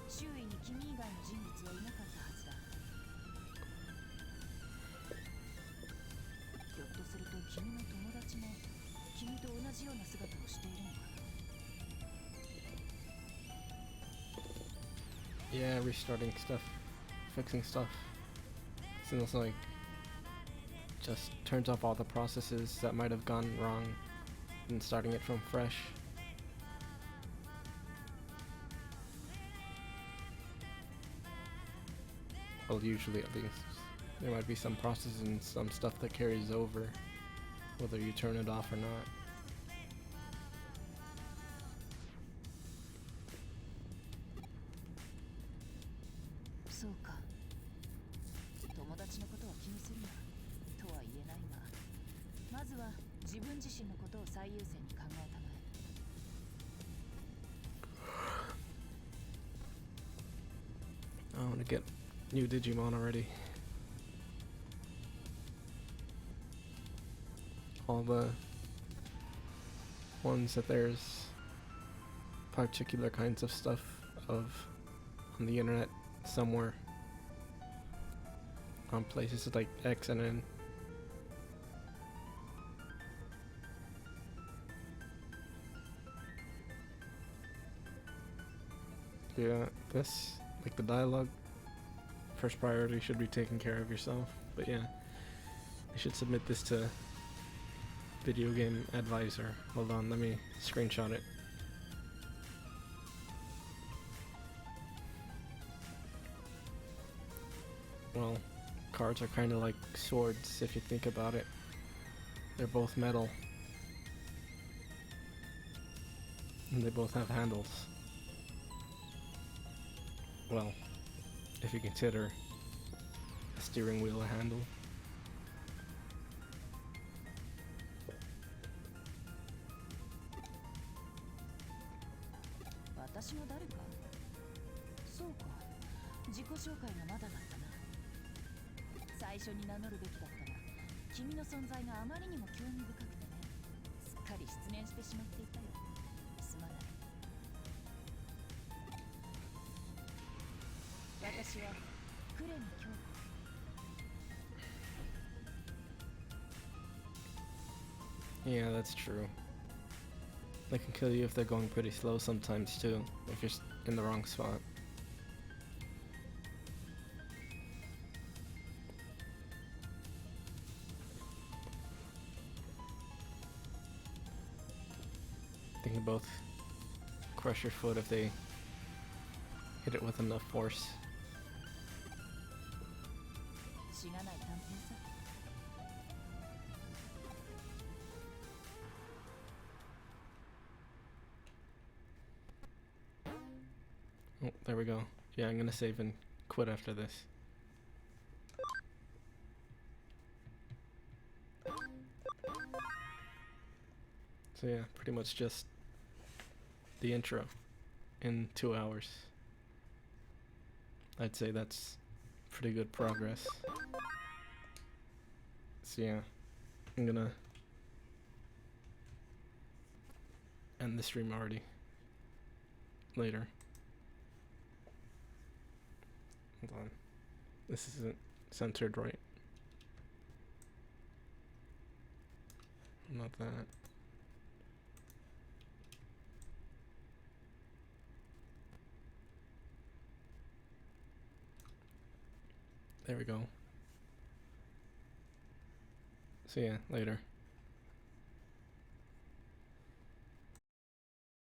周囲に君以外の人物はいなかったはずだ。ひょっとすると君の友達も君と同じような姿をしているのかな。 Yeah, restarting stuff, fixing stuff. Seems like just turns off all the processes that might have gone wrong and starting it from fresh. Well, usually at least. There might be some processes and some stuff that carries over, whether you turn it off or not. そうか。友達のことは気にするなとは言えないが、まずは自分自身のことを最優先に考えたまえ。 I want to get new Digimon already. All the ones that there's particular kinds of stuff of on the internet somewhere on places like X and N. Yeah, this, like the dialogue, first priority should be taking care of yourself. But yeah, I should submit this to Video Game Advisor. Hold on, let me screenshot it. Well, cards are kind of like swords if you think about it. They're both metal. And they both have handles. Well, if you consider a steering wheel a handle. Yeah, that's true. They can kill you if they're going pretty slow sometimes too, if you're in the wrong spot. They can both crush your foot if they hit it with enough force. Oh, there we go. Yeah, I'm gonna save and quit after this. So yeah, pretty much just the intro in 2 hours. I'd say that's pretty good progress. So yeah, I'm gonna end the stream already. Later. Hold on. This isn't centered right. Not that. There we go. So yeah, later.